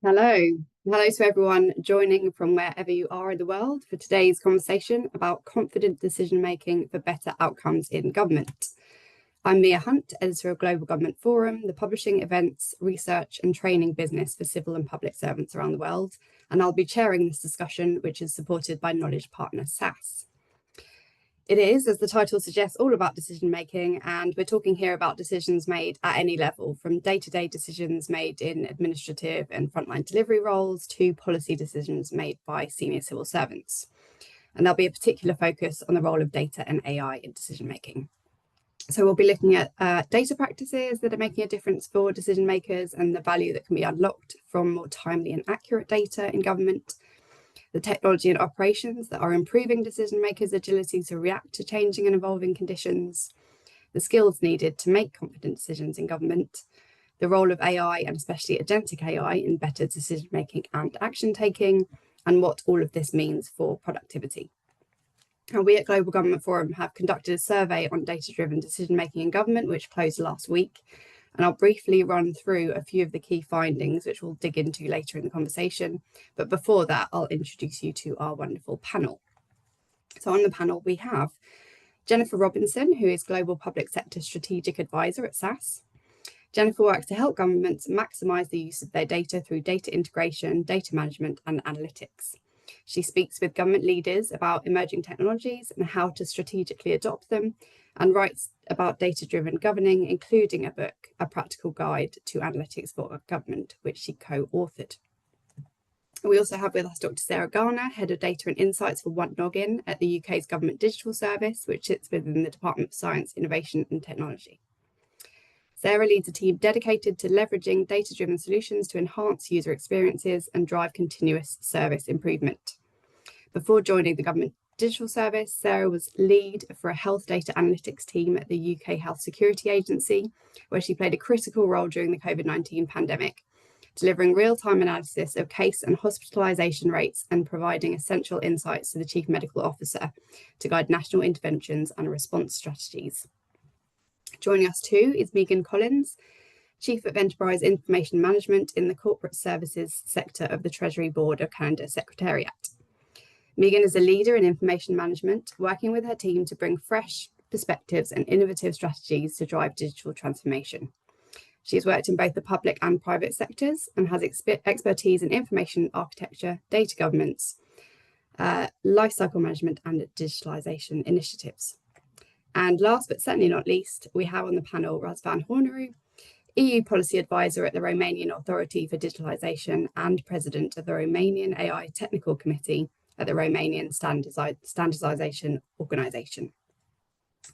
Hello. Hello to everyone joining from wherever you are in the world for today's conversation about confident decision-making for better outcomes in government. I'm Mia Hunt, editor of Global Government Forum, the publishing, events, research and training business for civil and public servants around the world, and I'll be chairing this discussion, which is supported by knowledge partner SAS. It is, as the title suggests, all about decision-making, and we're talking here about decisions made at any level, from day-to-day decisions made in administrative and frontline delivery roles to policy decisions made by senior civil servants. And there'll be a particular focus on the role of data and AI in decision-making. So we'll be looking at data practices that are making a difference for decision makers and the value that can be unlocked from more timely and accurate data in government, the technology and operations that are improving decision makers' agility to react to changing and evolving conditions, the skills needed to make confident decisions in government, the role of AI and especially agentic AI in better decision making and action taking, and what all of this means for productivity. And we at Global Government Forum have conducted a survey on data-driven decision-making in government, which closed last week. And I'll briefly run through a few of the key findings, which we'll dig into later in the conversation. But before that, I'll introduce you to our wonderful panel. So on the panel, we have Jennifer Robinson, who is Global Public Sector Strategic Advisor at SAS. Jennifer works to help governments maximise the use of their data through data integration, data management and analytics. She speaks with government leaders about emerging technologies and how to strategically adopt them, and writes about data-driven governing, including a book, A Practical Guide to Analytics for Government, which she co-authored. We also have with us Dr. Sarah Garner, Head of Data and Insights for OneNoggin at the UK's Government Digital Service, which sits within the Department of Science, Innovation and Technology. Sarah leads a team dedicated to leveraging data-driven solutions to enhance user experiences and drive continuous service improvement. Before joining the Government Digital Service, Sarah was lead for a health data analytics team at the UK Health Security Agency, where she played a critical role during the COVID-19 pandemic, delivering real-time analysis of case and hospitalisation rates and providing essential insights to the Chief Medical Officer to guide national interventions and response strategies. Joining us too is Megan Collins, Chief of Enterprise Information Management in the Corporate Services sector of the Treasury Board of Canada Secretariat. Megan is a leader in information management, working with her team to bring fresh perspectives and innovative strategies to drive digital transformation. She's worked in both the public and private sectors and has expertise in information architecture, data governance, lifecycle management and digitalisation initiatives. And last but certainly not least, we have on the panel Razvan Horneru, EU Policy Advisor at the Romanian Authority for Digitalisation and President of the Romanian AI Technical Committee at the Romanian Standardisation Organisation.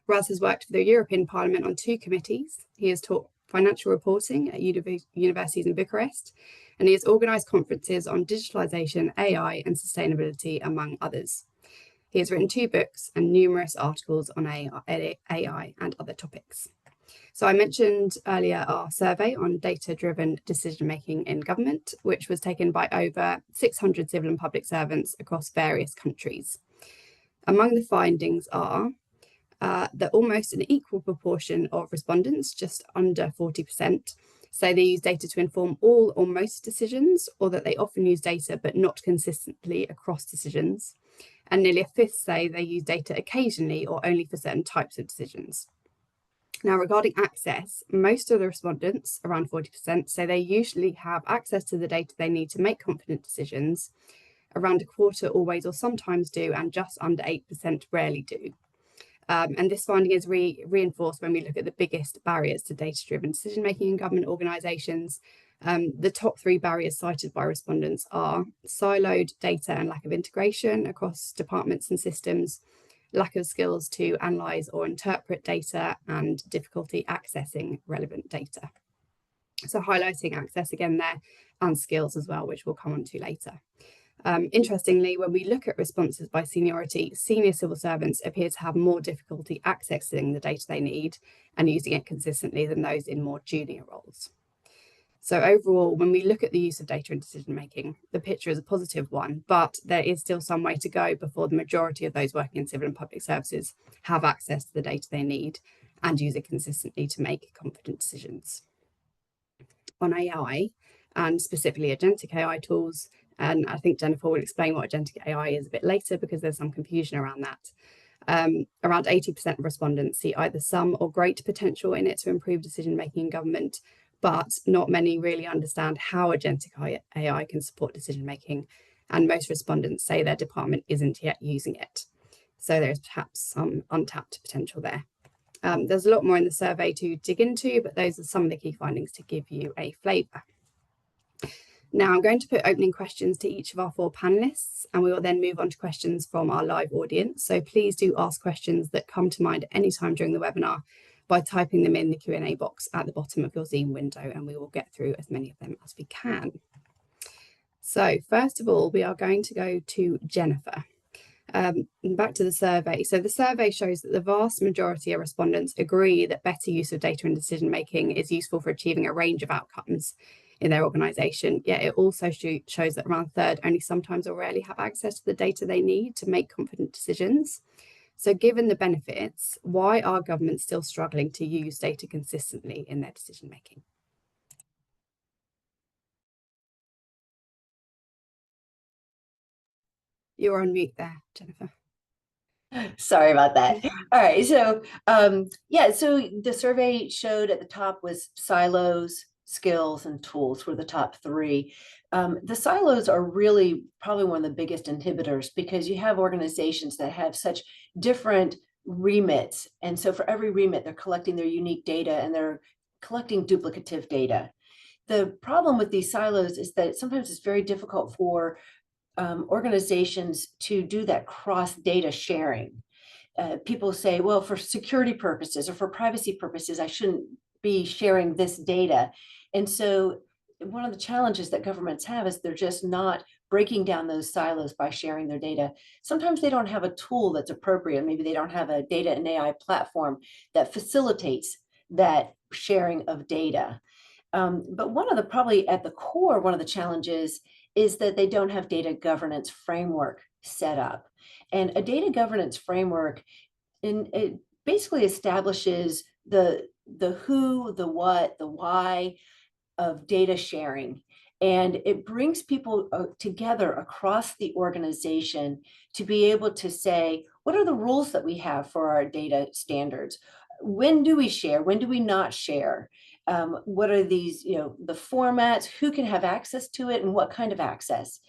Raz has worked for the European Parliament on 2 committees. He has taught financial reporting at universities in Bucharest, and he has organised conferences on digitalisation, AI and sustainability, among others. He has written 2 books and numerous articles on AI and other topics. So I mentioned earlier our survey on data-driven decision-making in government, which was taken by over 600 civil and public servants across various countries. Among the findings are that almost an equal proportion of respondents, just under 40%, say they use data to inform all or most decisions, or that they often use data but not consistently across decisions. And nearly a fifth say they use data occasionally or only for certain types of decisions. Now, regarding access, most of the respondents, around 40%, say they usually have access to the data they need to make confident decisions. Around a quarter always or sometimes do, and just under 8% rarely do. And this finding is reinforced when we look at the biggest barriers to data-driven decision-making in government organisations. The top 3 barriers cited by respondents are siloed data and lack of integration across departments and systems, lack of skills to analyse or interpret data, and difficulty accessing relevant data. So highlighting access again there, and skills as well, which we'll come on to later. Interestingly, when we look at responses by seniority, senior civil servants appear to have more difficulty accessing the data they need and using it consistently than those in more junior roles. So overall, when we look at the use of data in decision making, the picture is a positive one, but there is still some way to go before the majority of those working in civil and public services have access to the data they need and use it consistently to make confident decisions. On AI, and specifically agentic AI tools. And I think Jennifer will explain what agentic AI is a bit later because there's some confusion around that. Around 80% of respondents see either some or great potential in it to improve decision-making in government, but not many really understand how agentic AI can support decision-making, and most respondents say their department isn't yet using it. So there's perhaps some untapped potential there. There's a lot more in the survey to dig into, but those are some of the key findings to give you a flavour. Now I'm going to put opening questions to each of our 4 panelists, and we will then move on to questions from our live audience. So please do ask questions that come to mind anytime during the webinar by typing them in the Q&A box at the bottom of your Zoom window, and we will get through as many of them as we can. So first of all, we are going to go to Jennifer. Back to the survey. So the survey shows that the vast majority of respondents agree that better use of data in decision making is useful for achieving a range of outcomes in their organisation. Yet it also shows that around a third only sometimes or rarely have access to the data they need to make confident decisions. So given the benefits, why are governments still struggling to use data consistently in their decision making? You're on mute there, Jennifer. Sorry about that. All right. So yeah, so the survey showed at the top was silos, skills, and tools were the top 3. The silos are really probably one of the biggest inhibitors because you have organizations that have such different remits. And so for every remit, they're collecting their unique data and they're collecting duplicative data. The problem with these silos is that sometimes it's very difficult for organizations to do that cross data sharing. People say, well, for security purposes or for privacy purposes, I shouldn't be sharing this data. And so one of the challenges that governments have is they're just not breaking down those silos by sharing their data. Sometimes they don't have a tool that's appropriate. Maybe they don't have a data and AI platform that facilitates that sharing of data. But one of the, probably at the core, one of the challenges is that they don't have data governance framework set up. And a data governance framework, it basically establishes the who, the what, the why of data sharing. And it brings people together across the organization to be able to say, what are the rules that we have for our data standards? When do we share? When do we not share? What are these, the formats, who can have access to it and what kind of access?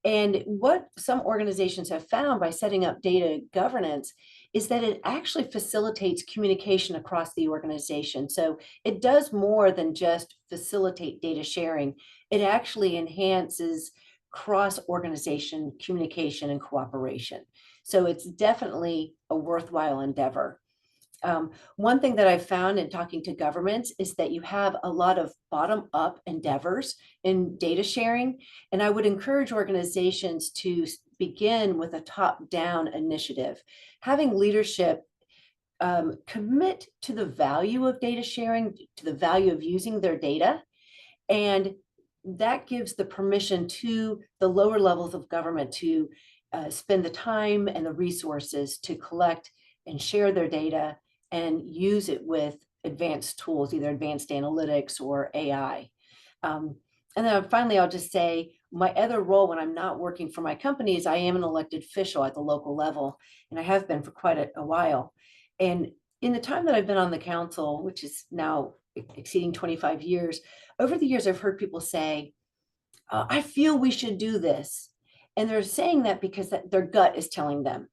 And what some organizations have found by setting up data governance is that it actually facilitates communication across the organization. So it does more than just facilitate data sharing. It actually enhances cross-organization communication and cooperation. So it's definitely a worthwhile endeavor. One thing that I've found in talking to governments is that you have a lot of bottom-up endeavors in data sharing, and I would encourage organizations to begin with a top-down initiative. Having leadership commit to the value of data sharing, to the value of using their data, and that gives the permission to the lower levels of government to spend the time and the resources to collect and share their data and use it with advanced tools, either advanced analytics or AI. And then finally, I'll just say my other role when I'm not working for my company is I am an elected official at the local level, and I have been for quite a while. And in the time that I've been on the council, which is now exceeding 25 years, over the years, I've heard people say, I feel we should do this. And they're saying that because their gut is telling them.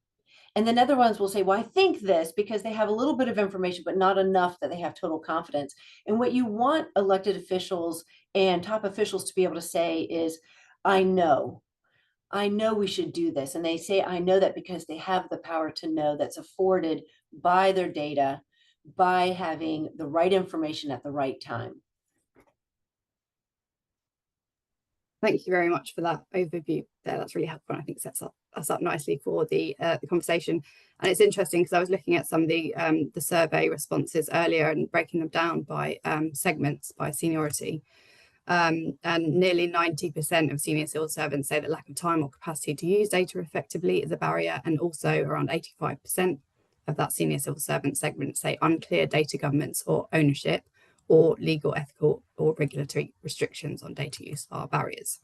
And then other ones will say, well, I think this, because they have a little bit of information, but not enough that they have total confidence. And what you want elected officials and top officials to be able to say is, I know we should do this. And they say, I know that because they have the power to know that's afforded by their data, by having the right information at the right time. Thank you very much for that overview there. That's really helpful. And I think sets us up nicely for the conversation. And it's interesting because I was looking at some of the survey responses earlier and breaking them down by segments, by seniority. And nearly 90% of senior civil servants say that lack of time or capacity to use data effectively is a barrier. And also around 85% of that senior civil servant segment say unclear data governance or ownership, or legal, ethical, or regulatory restrictions on data use are barriers.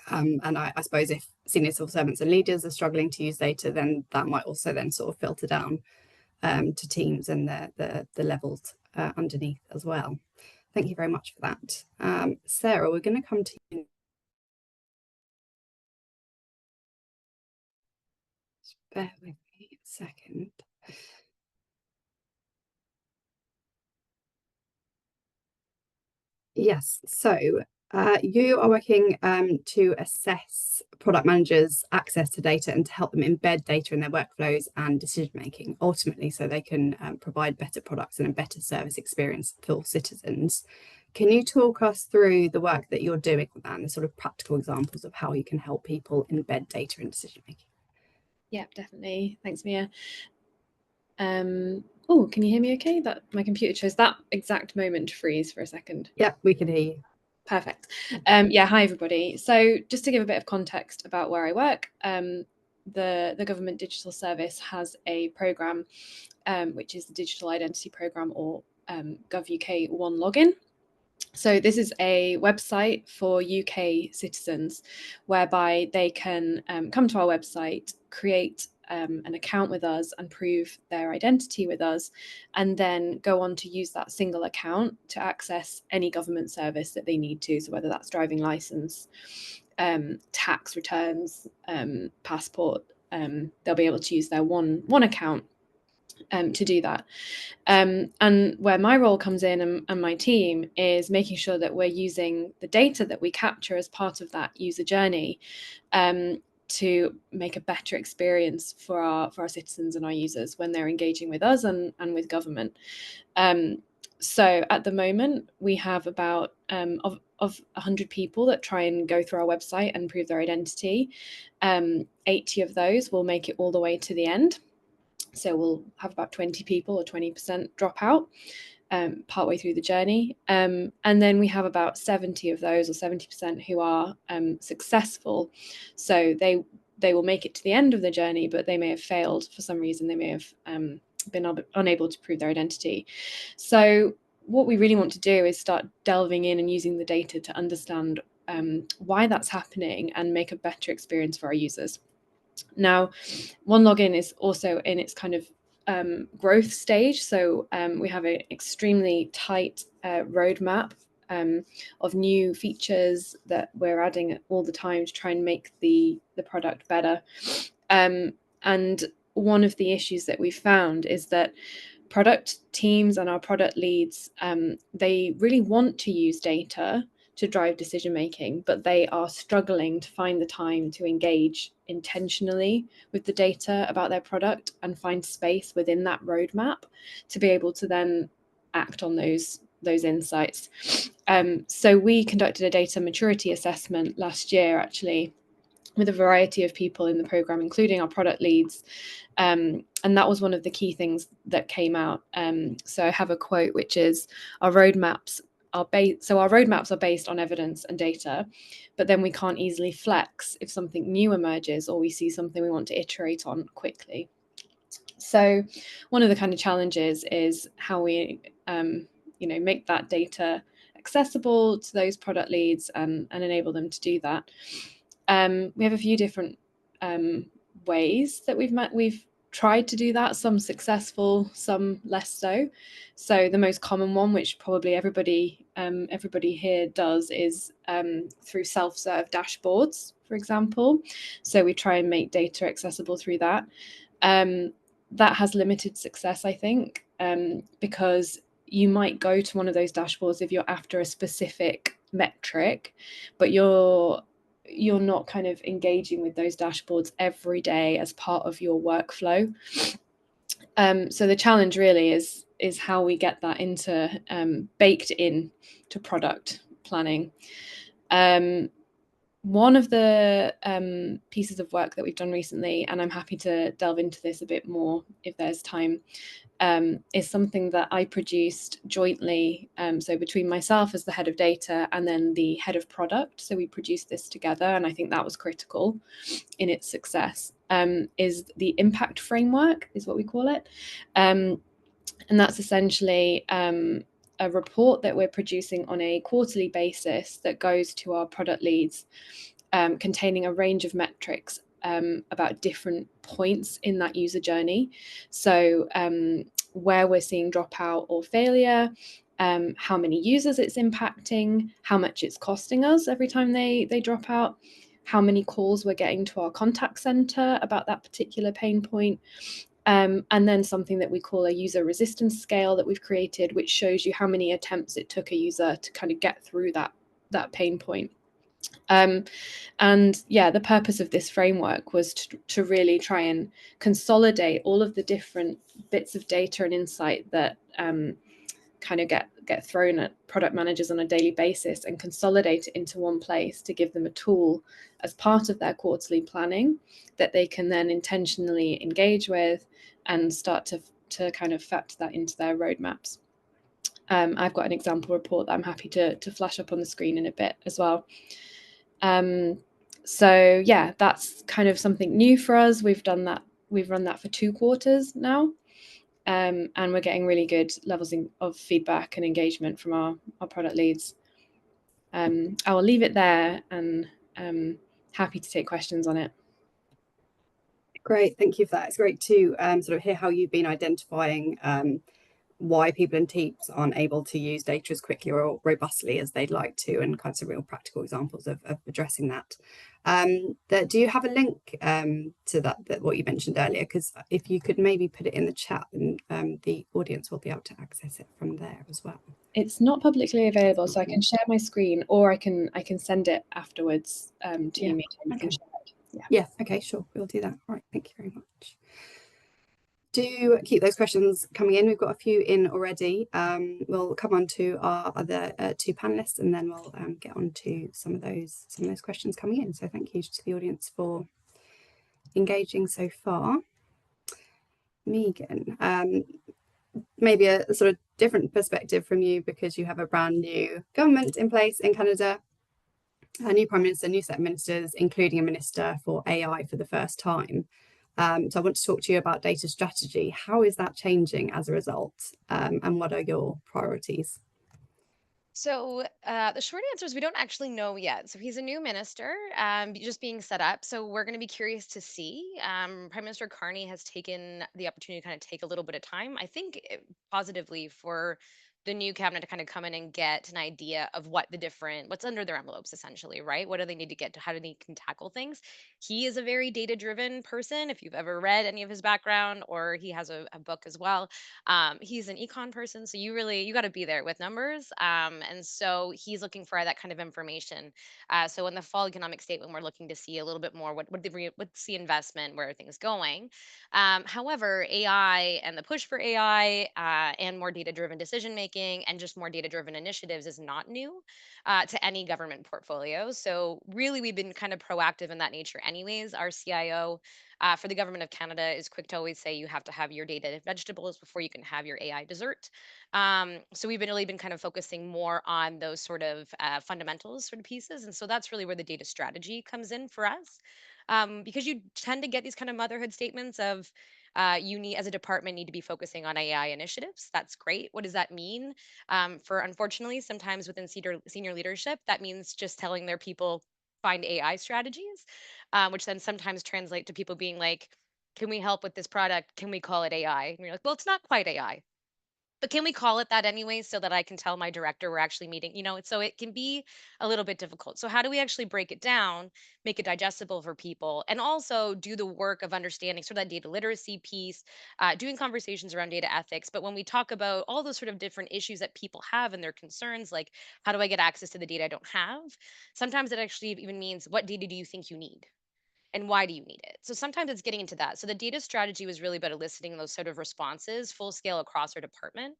And I suppose if senior civil servants and leaders are struggling to use data, then that might also then sort of filter down to teams and the levels underneath as well. Thank you very much for that. Sarah, we're going to come to you. Just bear with me a second. Yes, so you are working to assess product managers' access to data and to help them embed data in their workflows and decision making, ultimately, so they can provide better products and a better service experience for citizens. Can you talk us through the work that you're doing with that and the sort of practical examples of how you can help people embed data in decision making? Yeah, definitely. Thanks, Mia. Oh, can you hear me okay? That my computer chose that exact moment to freeze for a second. Yeah, we can hear you. Perfect. Yeah, hi everybody. So just to give a bit of context about where I work, the Government Digital Service has a programme, which is the Digital Identity Programme, or GovUK One Login. So this is a website for UK citizens whereby they can come to our website, create an account with us and prove their identity with us, and then go on to use that single account to access any government service that they need to. So whether that's driving license, tax returns, passport, they'll be able to use their one account to do that. And where my role comes in and my team is making sure that we're using the data that we capture as part of that user journey to make a better experience for our citizens and our users when they're engaging with us and with government. So at the moment, we have about of 100 people that try and go through our website and prove their identity. 80 of those will make it all the way to the end. So we'll have about 20 people or 20% drop out partway through the journey. And then we have about 70 of those, or 70%, who are successful. So they will make it to the end of the journey, but they may have failed for some reason. They may have been unable to prove their identity. So what we really want to do is start delving in and using the data to understand why that's happening and make a better experience for our users. Now, One Login is also in its kind of growth stage. So we have an extremely tight roadmap of new features that we're adding all the time to try and make the product better. And one of the issues that we've found is that product teams and our product leads, they really want to use data to drive decision making, but they are struggling to find the time to engage intentionally with the data about their product and find space within that roadmap to be able to then act on those insights. So we conducted a data maturity assessment last year, actually, with a variety of people in the program, including our product leads. And that was one of the key things that came out. So I have a quote, which is, our roadmaps are based on evidence and data, but then we can't easily flex if something new emerges or we see something we want to iterate on quickly. So one of the kind of challenges is how we make that data accessible to those product leads and enable them to do that. We have a few different ways that we've tried to do that, some successful, some less so. So the most common one, which probably everybody here does, is through self-serve dashboards, for example. So we try and make data accessible through that. That has limited success, I think, because you might go to one of those dashboards if you're after a specific metric, but you're not kind of engaging with those dashboards every day as part of your workflow. So the challenge really is how we get that baked in to product planning. One of the pieces of work that we've done recently, and I'm happy to delve into this a bit more if there's time, is something that I produced jointly, so between myself as the head of data and then the head of product. So we produced this together, and I think that was critical in its success. Is the impact framework, is what we call it. And that's essentially a report that we're producing on a quarterly basis that goes to our product leads, containing a range of metrics about different points in that user journey. So where we're seeing dropout or failure, how many users it's impacting, how much it's costing us every time they drop out, how many calls we're getting to our contact center about that particular pain point. And then something that we call a user resistance scale that we've created, which shows you how many attempts it took a user to kind of get through that pain point. And yeah, the purpose of this framework was to really try and consolidate all of the different bits of data and insight that kind of get thrown at product managers on a daily basis and consolidate it into one place to give them a tool as part of their quarterly planning that they can then intentionally engage with and start to kind of factor that into their roadmaps. I've got an example report that I'm happy to flash up on the screen in a bit as well. So yeah, that's kind of something new for us. We've run that for 2 quarters now. And we're getting really good levels of feedback and engagement from our product leads. I will leave it there and happy to take questions on it. Great, thank you for that. It's great to sort of hear how you've been identifying why people in teams aren't able to use data as quickly or robustly as they'd like to, and kind of some real practical examples of addressing that. Do you have a link to that what you mentioned earlier? Because if you could maybe put it in the chat, and the audience will be able to access it from there as well. It's not publicly available, so I can share my screen, or I can send it afterwards to you. Okay. Yeah, okay, sure, we'll do that. All right, thank you very much. Do keep those questions coming in. We've got a few in already. We'll come on to our other 2 panelists, and then we'll get on to some of those questions coming in. So thank you to the audience for engaging so far. Megan, maybe a sort of different perspective from you, because you have a brand new government in place in Canada, a new Prime Minister, new set of ministers, including a Minister for AI for the first time. So I want to talk to you about data strategy. How is that changing as a result? And what are your priorities? So the short answer is we don't actually know yet. So he's a new minister, just being set up. So we're going to be curious to see. Prime Minister Carney has taken the opportunity to kind of take a little bit of time, I think positively, for the new cabinet to kind of come in and get an idea of what's under their envelopes, essentially, right? What do they need to get to? How do they can tackle things? He is a very data driven person. If you've ever read any of his background, or he has a book as well, he's an econ person, so you got to be there with numbers, and so he's looking for that kind of information. So in the fall economic statement, we're looking to see a little bit more what's the investment, where are things going. However, AI and the push for AI, and more data driven decision making, and just more data driven initiatives is not new to any government portfolio. So really, we've been kind of proactive in that nature anyways. Our CIO for the government of Canada is quick to always say you have to have your data vegetables before you can have your AI dessert. So we've really been kind of focusing more on those sort of fundamentals sort of pieces. And so that's really where the data strategy comes in for us. Because you tend to get these kind of motherhood statements of you need, as a department, need to be focusing on AI initiatives. That's great. What does that mean? For unfortunately, sometimes within senior leadership, that means just telling their people find AI strategies, which then sometimes translate to people being like, can we help with this product? Can we call it AI? And you're like, well, it's not quite AI. But can we call it that anyway, so that I can tell my director we're actually meeting? So it can be a little bit difficult. So how do we actually break it down, make it digestible for people, and also do the work of understanding sort of that data literacy piece, doing conversations around data ethics. But when we talk about all those sort of different issues that people have and their concerns, like how do I get access to the data I don't have? Sometimes it actually even means, what data do you think you need? And why do you need it? So sometimes it's getting into that. So the data strategy was really about eliciting those sort of responses full scale across our department.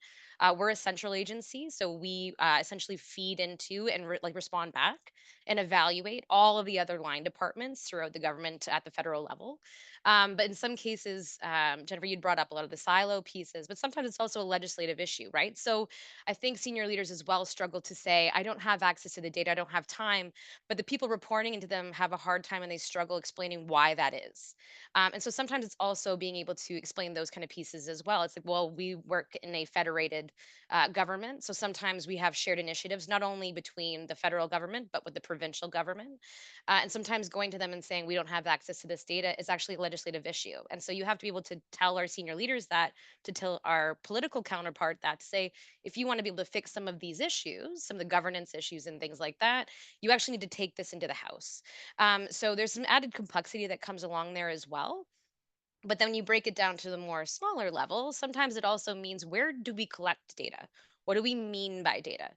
We're a central agency, so we essentially feed into and respond back and evaluate all of the other line departments throughout the government at the federal level. But in some cases, Jennifer, you'd brought up a lot of the silo pieces, but sometimes it's also a legislative issue, right? So I think senior leaders as well struggle to say, I don't have access to the data, I don't have time, but the people reporting into them have a hard time, and they struggle explaining explaining why that is. And so sometimes it's also being able to explain those kind of pieces as well. It's like, well, we work in a federated government. So sometimes we have shared initiatives, not only between the federal government, but with the provincial government. And sometimes going to them and saying, we don't have access to this data is actually a legislative issue. And so you have to be able to tell our senior leaders that, to tell our political counterpart that, to say, if you want to be able to fix some of these issues, some of the governance issues and things like that, you actually need to take this into the House. So there's some added complexity that comes along there as well. But then when you break it down to the more smaller level, sometimes it also means, where do we collect data? What do we mean by data?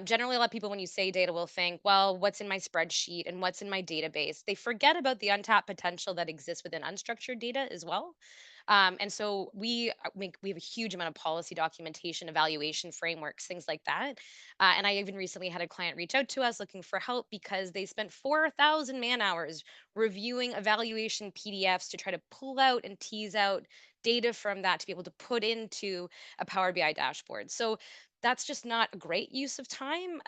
Generally, a lot of people, when you say data, will think, well, what's in my spreadsheet and what's in my database? They forget about the untapped potential that exists within unstructured data as well. And so we have a huge amount of policy documentation, evaluation frameworks, things like that. And I even recently had a client reach out to us looking for help because they spent 4,000 man hours reviewing evaluation PDFs to try to pull out and tease out data from that to be able to put into a Power BI dashboard. So that's just not a great use of time.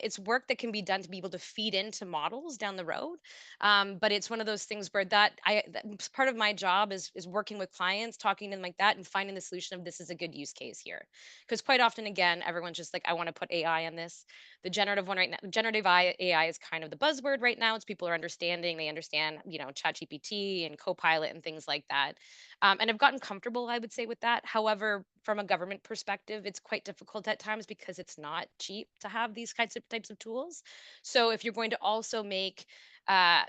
It's work that can be done to be able to feed into models down the road. But it's one of those things where that's part of my job is working with clients, talking to them like that, and finding the solution of, this is a good use case here. Because quite often, again, everyone's just like, I want to put AI on this. The generative one right now, generative AI is kind of the buzzword right now. It's people are understanding, they understand, ChatGPT and Copilot and things like that. And I've gotten comfortable, I would say, with that. However, from a government perspective, it's quite difficult at times because it's not cheap to have these types of tools. So if you're going to also make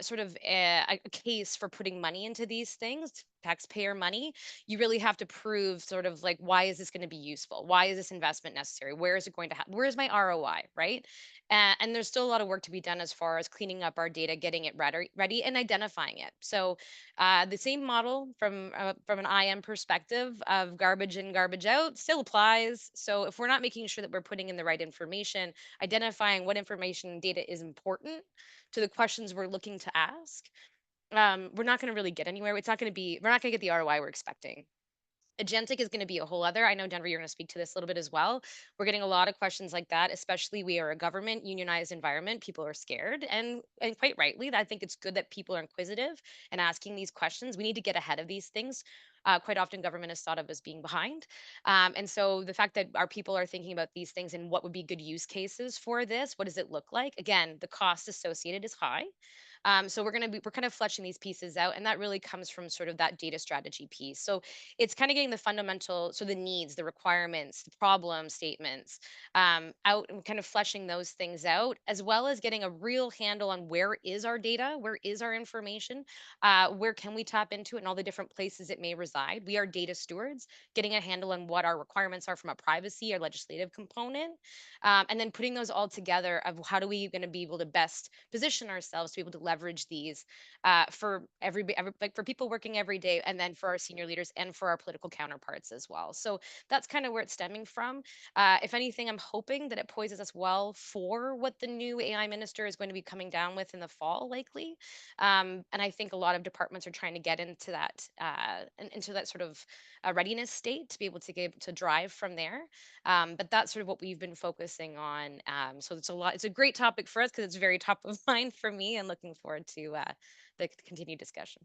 sort of a case for putting money into these things, taxpayer money, you really have to prove, sort of like, why is this going to be useful? Why is this investment necessary? Where is it going to happen? Where's my ROI, right? And there's still a lot of work to be done as far as cleaning up our data, getting it ready and identifying it. So the same model from an IM perspective of garbage in, garbage out still applies. So if we're not making sure that we're putting in the right information, identifying what information and data is important to the questions we're looking to ask, we're not going to really get anywhere. We're not going to get the ROI we're expecting. Agentic is going to be a whole other. I know, Denver, you're going to speak to this a little bit as well. We're getting a lot of questions like that, especially we are a government unionized environment. People are scared, and quite rightly. I think it's good that people are inquisitive and asking these questions. We need to get ahead of these things. Quite often, government is thought of as being behind. And so the fact that our people are thinking about these things and what would be good use cases for this, what does it look like? Again, the cost associated is high. So we're kind of fleshing these pieces out, and that really comes from sort of that data strategy piece. So it's kind of getting the fundamental, so the needs, the requirements, the problem statements out, and kind of fleshing those things out, as well as getting a real handle on where is our data, where is our information, where can we tap into it, and all the different places it may reside. We are data stewards, getting a handle on what our requirements are from a privacy or legislative component, and then putting those all together of how do we going to be able to best position ourselves to be able to leverage these for like for people working every day, and then for our senior leaders and for our political counterparts as well. So that's kind of where it's stemming from. If anything, I'm hoping that it poises us well for what the new AI minister is going to be coming down with in the fall, likely. And I think a lot of departments are trying to get into that sort of readiness state to be able to drive from there. But that's sort of what we've been focusing on. So it's a great topic for us because it's very top of mind for me, and looking forward to the continued discussion.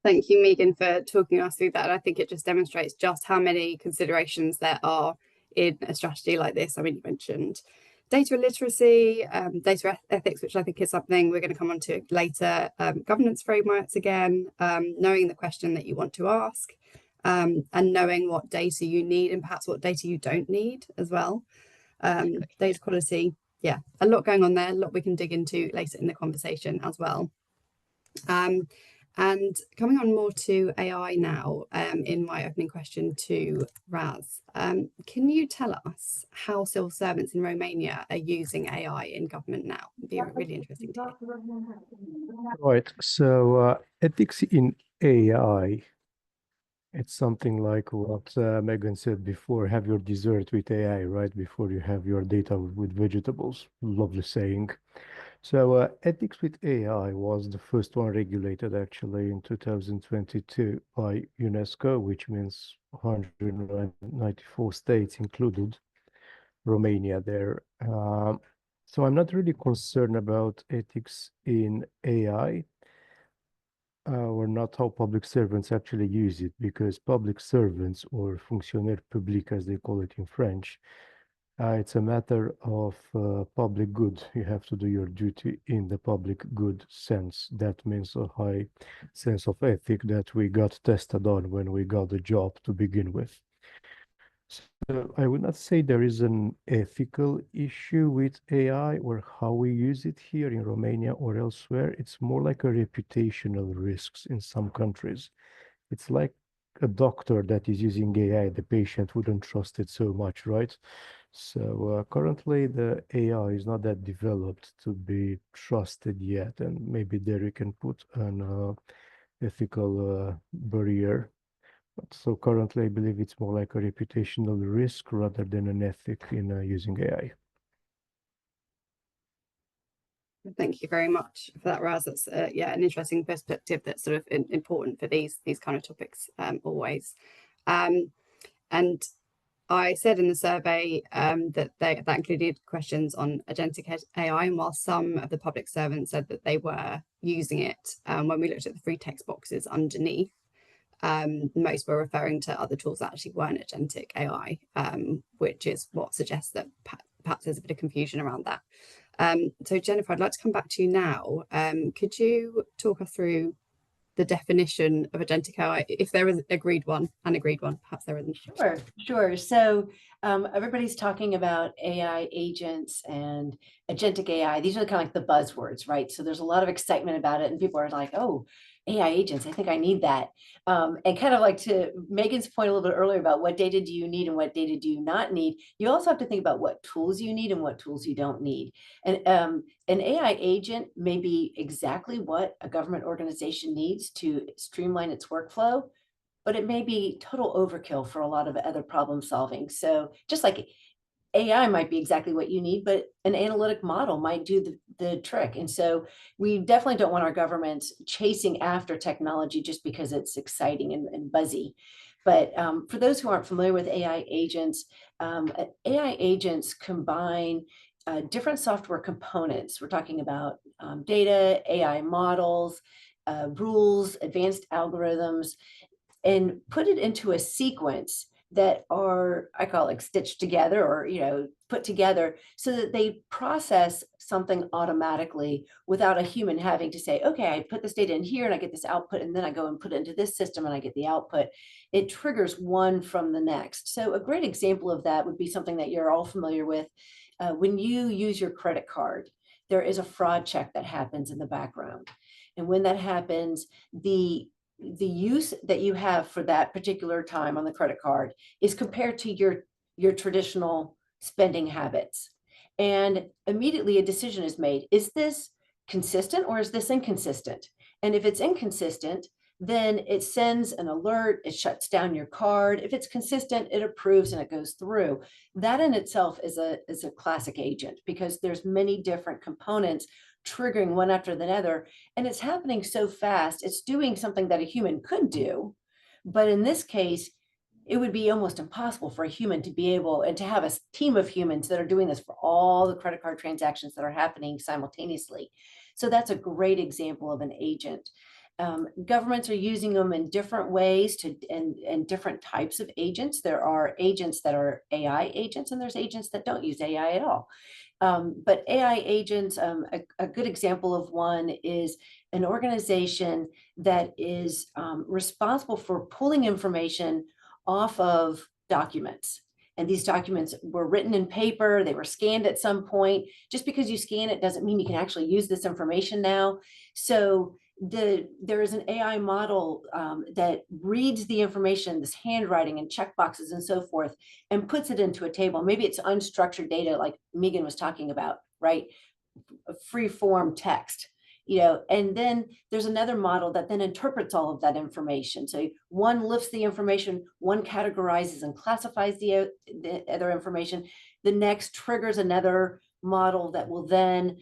Thank you, Megan, for talking us through that. I think it just demonstrates just how many considerations there are in a strategy like this. I mean, you mentioned data literacy, data ethics, which I think is something we're going to come on to later, governance frameworks again, knowing the question that you want to ask, and knowing what data you need and perhaps what data you don't need as well. Data quality, yeah, a lot going on there, a lot we can dig into later in the conversation as well. And coming on more to AI now, in my opening question to Raz, can you tell us how civil servants in Romania are using AI in government now? It'd be really interesting to hear. Right. So ethics in AI, it's something like what Megan said before, have your dessert with AI, right? Before you have your data with vegetables. Lovely saying. So ethics with AI was the first one regulated actually in 2022 by UNESCO, which means 194 states included Romania there. So I'm not really concerned about ethics in AI, or not how public servants actually use it, because public servants, or fonctionnaires publics as they call it in French, it's a matter of public good. You have to do your duty in the public good sense. That means a high sense of ethic that we got tested on when we got the job to begin with. So I would not say there is an ethical issue with AI or how we use it here in Romania or elsewhere. It's more like a reputational risks in some countries. It's like a doctor that is using AI, the patient wouldn't trust it so much, right? So currently the AI is not that developed to be trusted yet, and maybe there you can put an ethical barrier. But so currently, I believe it's more like a reputational risk rather than an ethic in using AI. Thank you very much for that, Raz. That's yeah, an interesting perspective that's sort of important for these kind of topics always. And I said in the survey that that included questions on agentic AI, and while some of the public servants said that they were using it, when we looked at the free text boxes underneath, most were referring to other tools that actually weren't agentic AI, which is what suggests that perhaps there's a bit of confusion around that. So Jennifer, I'd like to come back to you now. Could you talk us through the definition of agentic AI, if there is agreed one, perhaps there isn't? Sure. So everybody's talking about AI agents and agentic AI. These are kind of like the buzzwords, right? So there's a lot of excitement about it, and people are like, oh, AI agents, I think I need that. And kind of like to Megan's point a little bit earlier about what data do you need and what data do you not need, you also have to think about what tools you need and what tools you don't need. And an AI agent may be exactly what a government organization needs to streamline its workflow, but it may be total overkill for a lot of other problem solving. So just like AI might be exactly what you need, but an analytic model might do the trick. And so we definitely don't want our governments chasing after technology just because it's exciting and buzzy. But for those who aren't familiar with AI agents combine different software components. We're talking about data, AI models, rules, advanced algorithms, and put it into a sequence that are, I call it like stitched together, or, put together so that they process something automatically without a human having to say, okay, I put this data in here and I get this output, and then I go and put it into this system and I get the output. It triggers one from the next. So a great example of that would be something that you're all familiar with. When you use your credit card, there is a fraud check that happens in the background. And when that happens, the use that you have for that particular time on the credit card is compared to your traditional spending habits. And immediately a decision is made. Is this consistent or is this inconsistent? And if it's inconsistent, then it sends an alert, it shuts down your card. If it's consistent, it approves and it goes through. That in itself is a classic agent, because there's many different components triggering one after the other, and it's happening so fast. It's doing something that a human could do, but in this case, it would be almost impossible for a human to be able, and to have a team of humans that are doing this for all the credit card transactions that are happening simultaneously. So that's a great example of an agent. Governments are using them in different ways and different types of agents. There are agents that are AI agents, and there's agents that don't use AI at all. But AI agents, a good example of one is an organization that is responsible for pulling information off of documents. And these documents were written in paper, they were scanned at some point. Just because you scan it doesn't mean you can actually use this information now. So there is an AI model that reads the information, this handwriting and checkboxes and so forth, and puts it into a table. Maybe it's unstructured data like Megan was talking about, right? Free form text, and then there's another model that then interprets all of that information. So one lifts the information, one categorizes and classifies the other information. The next triggers another model that will then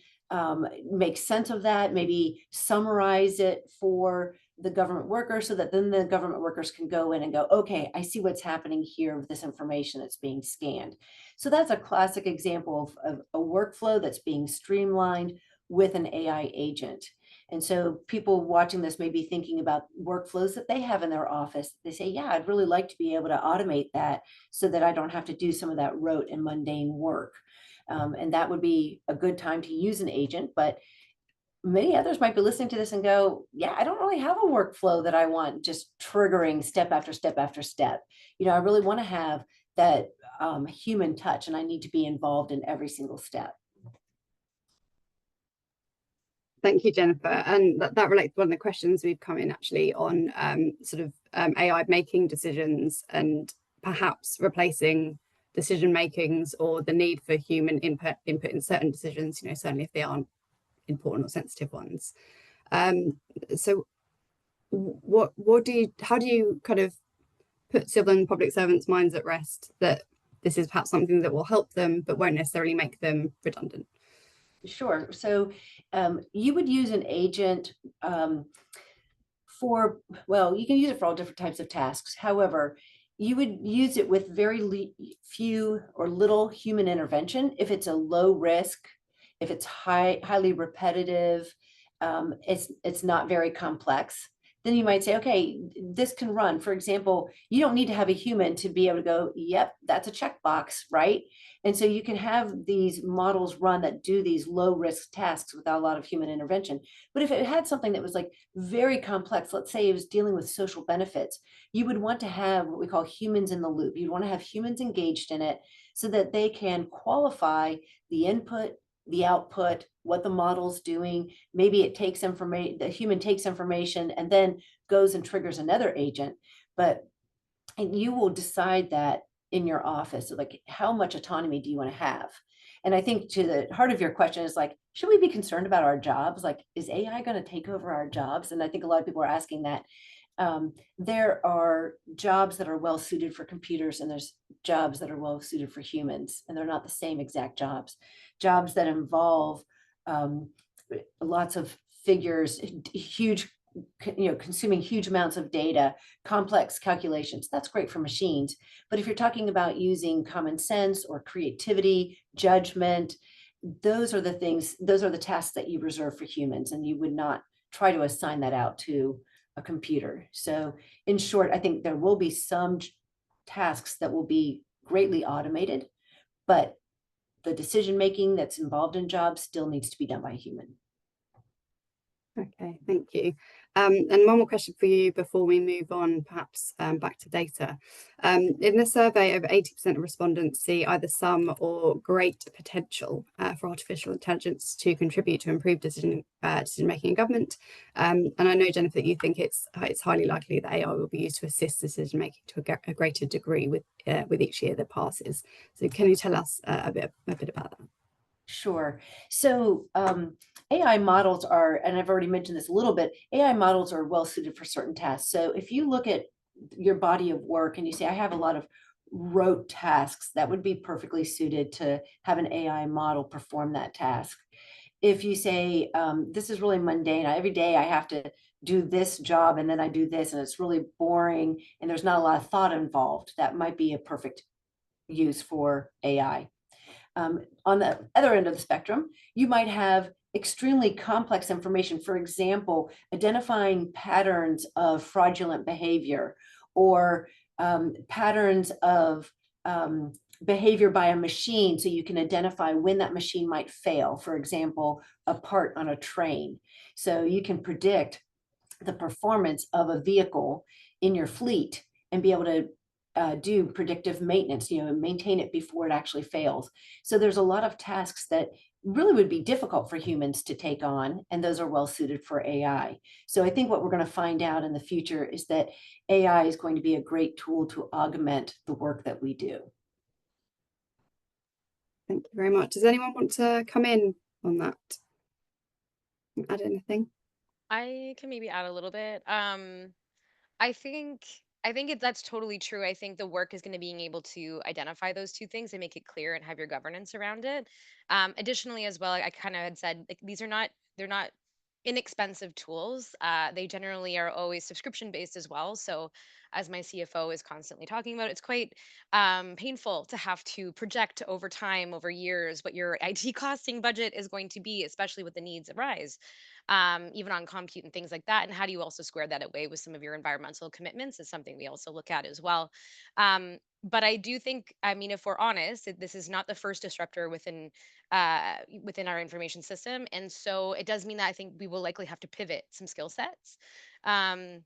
make sense of that, maybe summarize it for the government worker so that then the government workers can go in and go, okay, I see what's happening here with this information that's being scanned. So that's a classic example of a workflow that's being streamlined with an AI agent. And so people watching this may be thinking about workflows that they have in their office. They say, yeah, I'd really like to be able to automate that so that I don't have to do some of that rote and mundane work. And that would be a good time to use an agent, but many others might be listening to this and go, yeah, I don't really have a workflow that I want just triggering step after step after step. I really want to have that human touch, and I need to be involved in every single step. Thank you, Jennifer. And that relates to one of the questions we've come in actually on AI making decisions and perhaps replacing decision makings or the need for human input in certain decisions, certainly if they aren't important or sensitive ones. So how do you kind of put civil and public servants' minds at rest that this is perhaps something that will help them but won't necessarily make them redundant? Sure. So you would use an agent for, well, you can use it for all different types of tasks. However, you would use it with very few or little human intervention if it's a low risk, if it's highly repetitive, it's not very complex. Then you might say, okay, this can run. For example, you don't need to have a human to be able to go, yep, that's a checkbox, right? And so you can have these models run that do these low risk tasks without a lot of human intervention. But if it had something that was like very complex, let's say it was dealing with social benefits, you would want to have what we call humans in the loop. You'd want to have humans engaged in it so that they can qualify the input, the output, what the model's doing. Maybe it takes information, the human takes information and then goes and triggers another agent. And you will decide that in your office, like how much autonomy do you want to have? And I think to the heart of your question is like, should we be concerned about our jobs? Like, is AI going to take over our jobs? And I think a lot of people are asking that. There are jobs that are well suited for computers, and there's jobs that are well suited for humans, and they're not the same exact jobs. Jobs that involve lots of figures, huge, consuming huge amounts of data, complex calculations, that's great for machines. But if you're talking about using common sense or creativity, judgment, those are the things, those are the tasks that you reserve for humans, and you would not try to assign that out to a computer. So in short, I think there will be some tasks that will be greatly automated, but the decision-making that's involved in jobs still needs to be done by a human. Okay, thank you. And one more question for you before we move on, perhaps back to data. In the survey, over 80% of respondents see either some or great potential for artificial intelligence to contribute to improved decision making in government. And I know, Jennifer, that you think it's highly likely that AI will be used to assist decision making to a greater degree with each year that passes. So can you tell us a bit about that? Sure. So AI models are, and I've already mentioned this a little bit, AI models are well suited for certain tasks. So if you look at your body of work and you say, I have a lot of rote tasks, that would be perfectly suited to have an AI model perform that task. If you say, this is really mundane, every day I have to do this job and then I do this and it's really boring and there's not a lot of thought involved, that might be a perfect use for AI. On the other end of the spectrum, you might have extremely complex information. For example, identifying patterns of fraudulent behavior or patterns of behavior by a machine so you can identify when that machine might fail. For example, a part on a train. So you can predict the performance of a vehicle in your fleet and be able to do predictive maintenance, maintain it before it actually fails. So there's a lot of tasks that really would be difficult for humans to take on, and those are well suited for AI. So I think what we're going to find out in the future is that AI is going to be a great tool to augment the work that we do. Thank you very much. Does anyone want to come in on that? Add anything? I can maybe add a little bit. I think that's totally true. I think the work is going to being able to identify those two things and make it clear and have your governance around it. Additionally, as well, I kind of had said like they're not inexpensive tools. They generally are always subscription based as well. So, as my CFO is constantly talking about, it's quite painful to have to project over time, over years, what your IT costing budget is going to be, especially with the needs arise, even on compute and things like that. And how do you also square that away with some of your environmental commitments is something we also look at as well. But I do think, I mean, if we're honest, this is not the first disruptor within our information system, and so it does mean that I think we will likely have to pivot some skill sets. Um,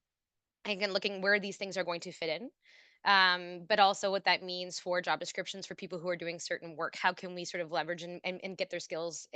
Again, looking where these things are going to fit in, but also what that means for job descriptions for people who are doing certain work. How can we sort of leverage and get their skills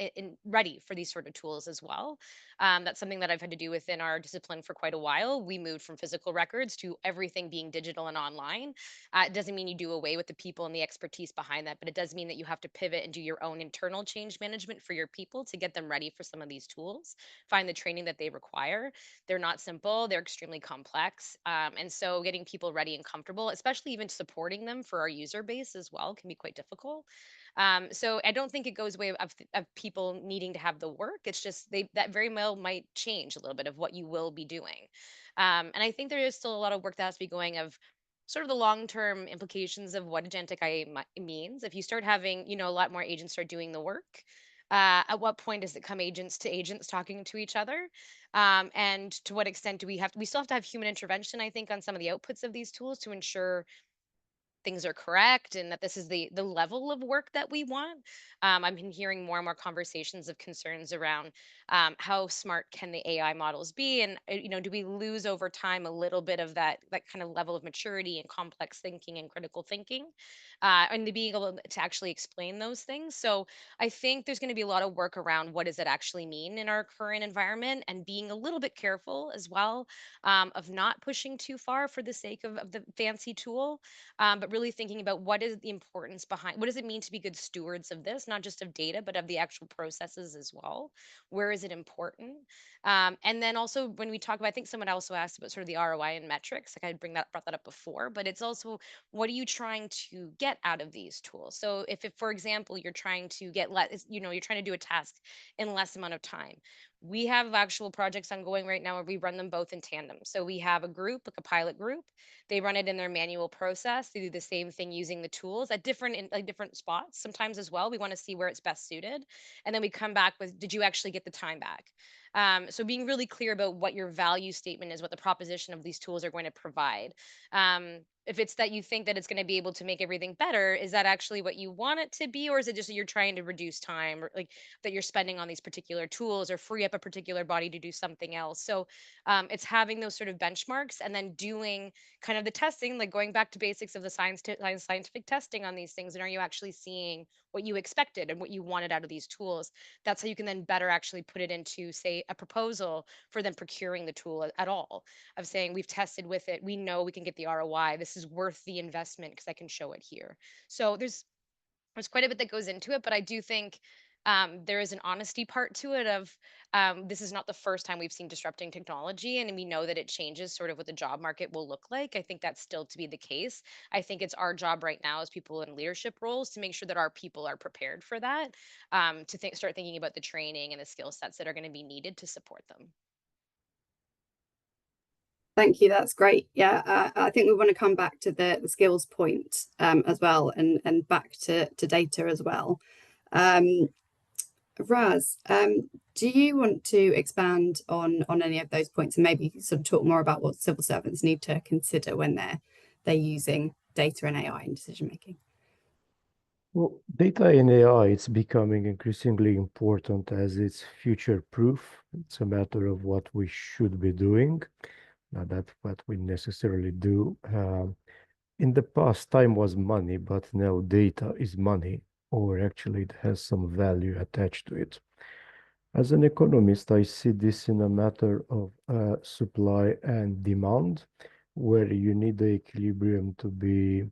ready for these sort of tools as well? That's something that I've had to do within our discipline for quite a while. We moved from physical records to everything being digital and online. It doesn't mean you do away with the people and the expertise behind that, but it does mean that you have to pivot and do your own internal change management for your people to get them ready for some of these tools, find the training that they require. They're not simple, they're extremely complex. And so getting people ready and comfortable, especially even supporting them for our user base as well, can be quite difficult. So I don't think it goes away of people needing to have the work. It's just that very well might change a little bit of what you will be doing. And I think there is still a lot of work that has to be going of sort of the long-term implications of what agentic AI means. If you start having, a lot more agents start doing the work, at what point does it come agents to agents talking to each other? And to what extent do we still have to have human intervention, I think, on some of the outputs of these tools to ensure things are correct and that this is the level of work that we want. I've been hearing more and more conversations of concerns around how smart can the AI models be, and do we lose over time a little bit of that kind of level of maturity and complex thinking and critical thinking, and the being able to actually explain those things. So I think there's going to be a lot of work around what does it actually mean in our current environment, and being a little bit careful as well, of not pushing too far for the sake of the fancy tool, but really thinking about what is the importance behind, what does it mean to be good stewards of this, not just of data, but of the actual processes as well. Where is it important? And then also when we talk about, I think someone also asked about sort of the ROI and metrics. Like I brought that up before, but it's also what are you trying to get out of these tools? So if for example, you're trying to get less, you're trying to do a task in less amount of time. We have actual projects ongoing right now where we run them both in tandem. So we have a group, like a pilot group. They run it in their manual process. They do the same thing using the tools at different spots. Sometimes as well, we want to see where it's best suited, and then we come back with, did you actually get the time back? So being really clear about what your value statement is, what the proposition of these tools are going to provide. If it's that you think that it's going to be able to make everything better, is that actually what you want it to be, or is it just that you're trying to reduce time, or like that you're spending on these particular tools, or free up a particular body to do something else? So it's having those sort of benchmarks and then doing kind of the testing, like going back to basics of the scientific testing on these things. And are you actually seeing what you expected and what you wanted out of these tools? That's how you can then better actually put it into, say, a proposal for them procuring the tool at all, of saying, we've tested with it, we know we can get the ROI, this is worth the investment because I can show it here. So there's quite a bit that goes into it, but I do think there is an honesty part to it of, this is not the first time we've seen disrupting technology, and we know that it changes sort of what the job market will look like. I think that's still to be the case. I think it's our job right now as people in leadership roles to make sure that our people are prepared for that, to start thinking about the training and the skill sets that are going to be needed to support them. Thank you. That's great. Yeah, I think we want to come back to the skills point as well, and back to data as well. Raz, do you want to expand on any of those points and maybe sort of talk more about what civil servants need to consider when they're using data and AI in decision making? Well, data and AI, it's becoming increasingly important as it's future proof. It's a matter of what we should be doing, not that what we necessarily do. In the past, time was money, but now data is money, or actually it has some value attached to it. As an economist, I see this in a matter of supply and demand, where you need the equilibrium to be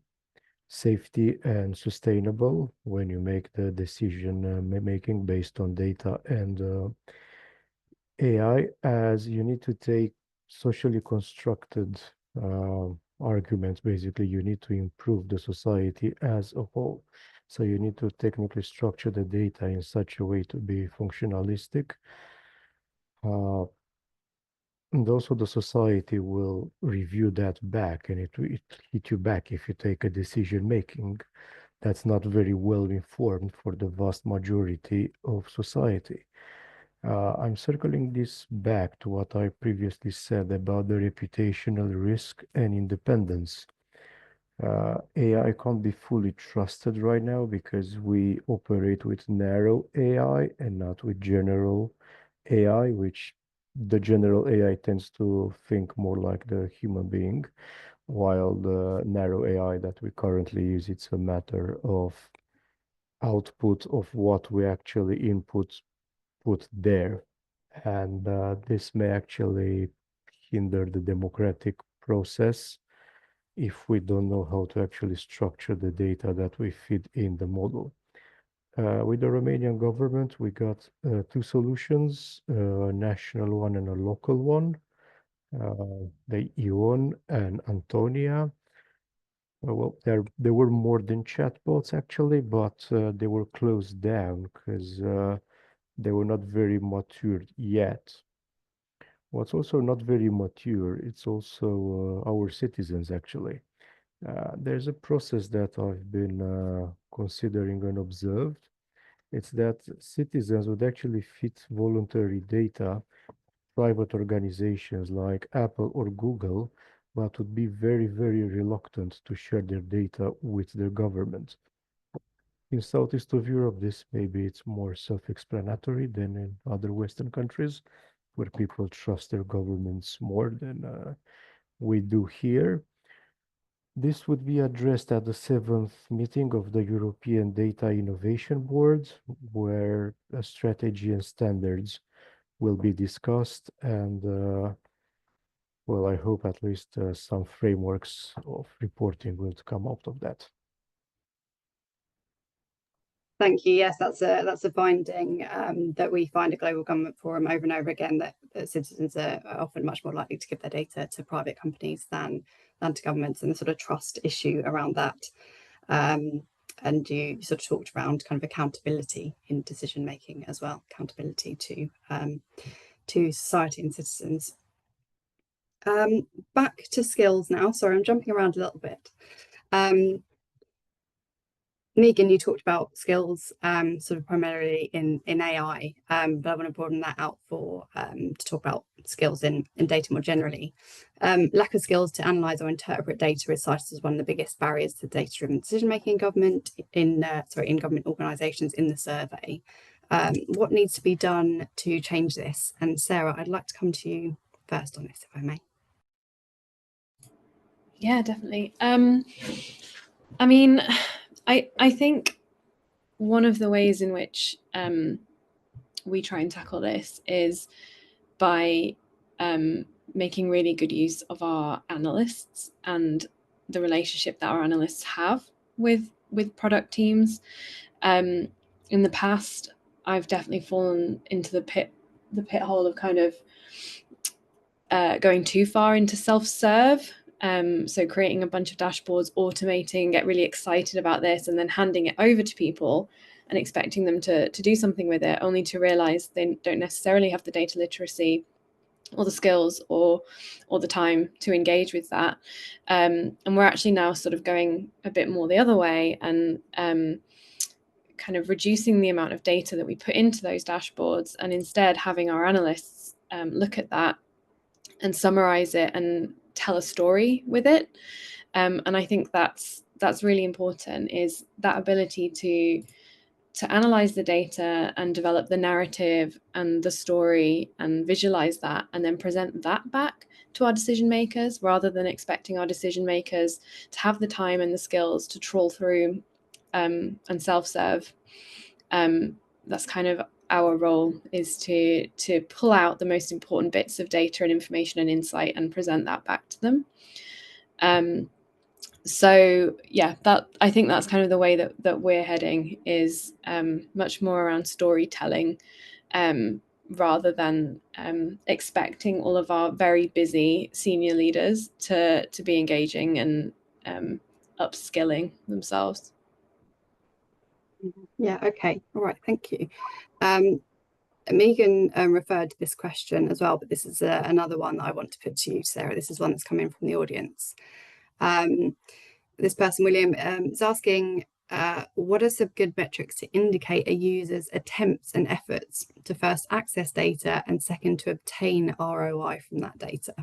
safety and sustainable when you make the decision making based on data and AI, as you need to take socially constructed arguments. Basically, you need to improve the society as a whole. So you need to technically structure the data in such a way to be functionalistic. And also the society will review that back, and it hit you back if you take a decision making that's not very well informed for the vast majority of society. I'm circling this back to what I previously said about the reputational risk and independence. AI can't be fully trusted right now because we operate with narrow AI and not with general AI, which the general AI tends to think more like the human being, while the narrow AI that we currently use, it's a matter of output of what we actually put there. And this may actually hinder the democratic process if we don't know how to actually structure the data that we feed in the model. With the Romanian government, we got two solutions, a national one and a local one, the Ion and Antonia. Well, there were more than chatbots actually, but they were closed down because they were not very matured yet. What's also not very mature, it's also our citizens actually. There's a process that I've been considering and observed. It's that citizens would actually fit voluntary data, private organizations like Apple or Google, but would be very, very reluctant to share their data with their government. In Southeast of Europe, this maybe it's more self-explanatory than in other Western countries, where people trust their governments more than we do here. This would be addressed at the 7th meeting of the European Data Innovation Board, where a strategy and standards will be discussed, and well, I hope at least some frameworks of reporting will come out of that. Thank you. Yes, that's a finding that we find at Global Government Forum over and over again, that citizens are often much more likely to give their data to private companies than to governments, and the sort of trust issue around that. And you sort of talked around kind of accountability in decision making as well, accountability to society and citizens. Back to skills now. Sorry, I'm jumping around a little bit. Megan, you talked about skills sort of primarily in AI, but I want to broaden that out for to talk about skills in data more generally. Lack of skills to analyse or interpret data is cited as one of the biggest barriers to data-driven decision-making in government, in government organisations in the survey. What needs to be done to change this? And Sarah, I'd like to come to you first on this, if I may. Yeah, definitely. I mean, I think one of the ways in which we try and tackle this is by making really good use of our analysts and the relationship that our analysts have with product teams. In the past, I've definitely fallen into the pit hole of kind of going too far into self-serve. So creating a bunch of dashboards, automating, get really excited about this, and then handing it over to people and expecting them to do something with it, only to realize they don't necessarily have the data literacy or the skills or the time to engage with that. And we're actually now sort of going a bit more the other way and kind of reducing the amount of data that we put into those dashboards, and instead having our analysts look at that and summarize it and tell a story with it. And I think that's really important, is that ability to analyze the data and develop the narrative and the story and visualize that, and then present that back to our decision makers, rather than expecting our decision makers to have the time and the skills to trawl through and self-serve. That's kind of our role, is to pull out the most important bits of data and information and insight and present that back to them. So yeah, that I think that's kind of the way that we're heading, is much more around storytelling, rather than expecting all of our very busy senior leaders to be engaging and upskilling themselves. Yeah, okay, all right, thank you. Megan referred to this question as well, but this is another one that I want to put to you, Sarah. This is one that's coming from the audience. This person, William, is asking, what are some good metrics to indicate a user's attempts and efforts to first access data and second to obtain ROI from that data?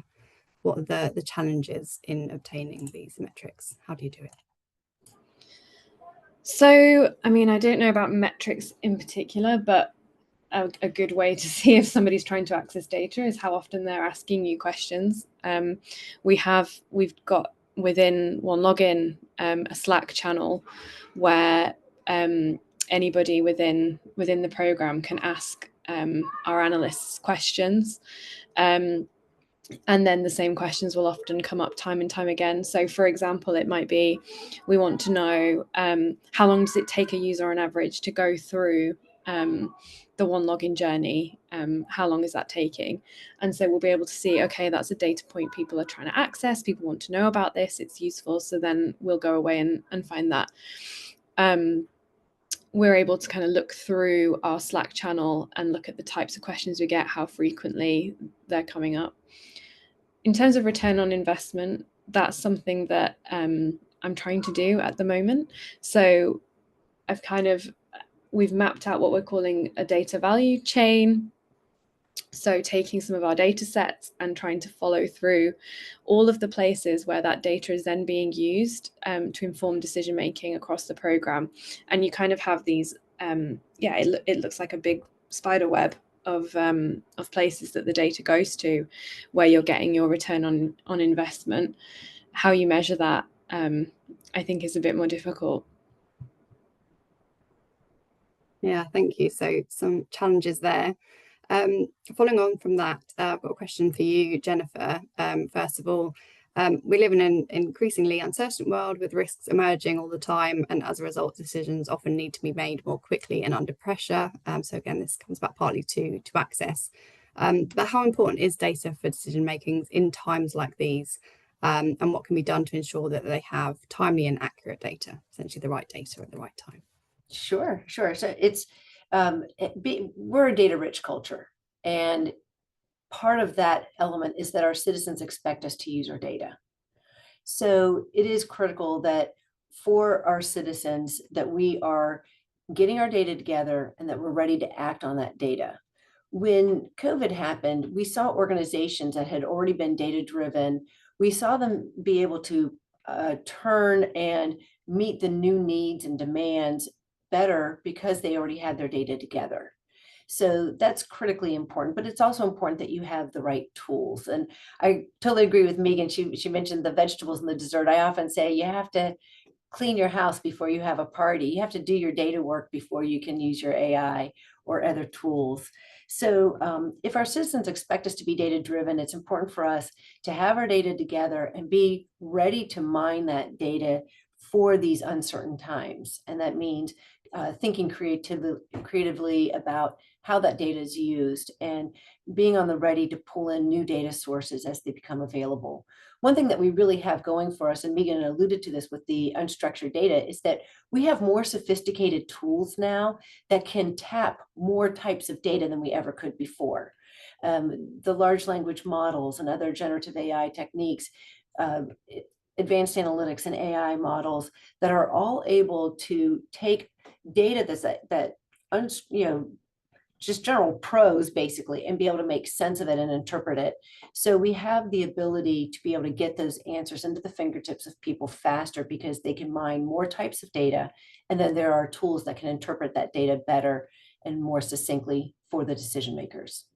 What are the challenges in obtaining these metrics? How do you do it? So, I mean, I don't know about metrics in particular, but a good way to see if somebody's trying to access data is how often they're asking you questions. We've got within OneLogin a Slack channel where anybody within the program can ask our analysts questions. And then the same questions will often come up time and time again. So for example, it might be, we want to know how long does it take a user on average to go through the OneLogin journey? How long is that taking? And so we'll be able to see, okay, that's a data point people are trying to access. People want to know about this. It's useful. So then we'll go away and find that. We're able to kind of look through our Slack channel and look at the types of questions we get, how frequently they're coming up. In terms of return on investment, that's something that I'm trying to do at the moment. So we've mapped out what we're calling a data value chain. So taking some of our data sets and trying to follow through all of the places where that data is then being used to inform decision making across the program. And you kind of have these, it looks like a big spider web of places that the data goes to, where you're getting your return on investment. How you measure that, I think, is a bit more difficult. Yeah, thank you. So some challenges there. Following on from that, I've got a question for you, Jennifer. First of all, we live in an increasingly uncertain world with risks emerging all the time, and as a result, decisions often need to be made more quickly and under pressure. So again, this comes back partly to access. But how important is data for decision making in times like these? And what can be done to ensure that they have timely and accurate data, essentially the right data at the right time? Sure. So it's we're a data-rich culture, and part of that element is that our citizens expect us to use our data. So it is critical that for our citizens that we are getting our data together and that we're ready to act on that data. When COVID happened, we saw organizations that had already been data-driven. We saw them be able to turn and meet the new needs and demands better because they already had their data together. So that's critically important, but it's also important that you have the right tools. And I totally agree with Megan. She mentioned the vegetables and the dessert. I often say you have to clean your house before you have a party. You have to do your data work before you can use your AI or other tools. So if our citizens expect us to be data driven, it's important for us to have our data together and be ready to mine that data for these uncertain times. And that means thinking creatively about how that data is used and being on the ready to pull in new data sources as they become available. One thing that we really have going for us, and Megan alluded to this with the unstructured data, is that we have more sophisticated tools now that can tap more types of data than we ever could before. The large language models and other generative AI techniques, advanced analytics and AI models that are all able to take data just general prose basically, and be able to make sense of it and interpret it. So we have the ability to be able to get those answers into the fingertips of people faster because they can mine more types of data. And then there are tools that can interpret that data better and more succinctly for the decision makers.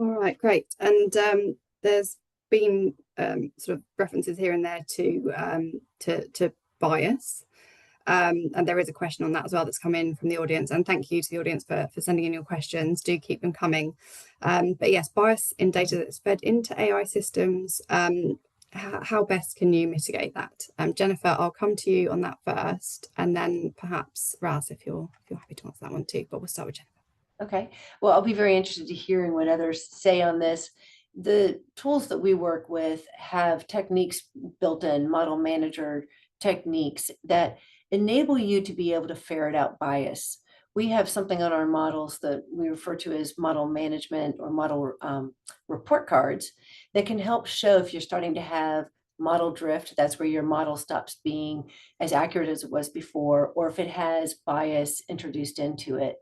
All right, great. And there's been sort of references here and there to bias. And there is a question on that as well that's come in from the audience. And thank you to the audience for sending in your questions. Do keep them coming. But yes, bias in data that's fed into AI systems. How best can you mitigate that? Jennifer, I'll come to you on that first, and then perhaps Raz, if you're happy to answer that one too. But we'll start with Jennifer. Okay. Well, I'll be very interested to hearing what others say on this. The tools that we work with have techniques built in, model manager techniques that enable you to be able to ferret out bias. we have something on our models that we refer to as model management or model report cards that can help show if you're starting to have model drift, that's where your model stops being as accurate as it was before, or if it has bias introduced into it.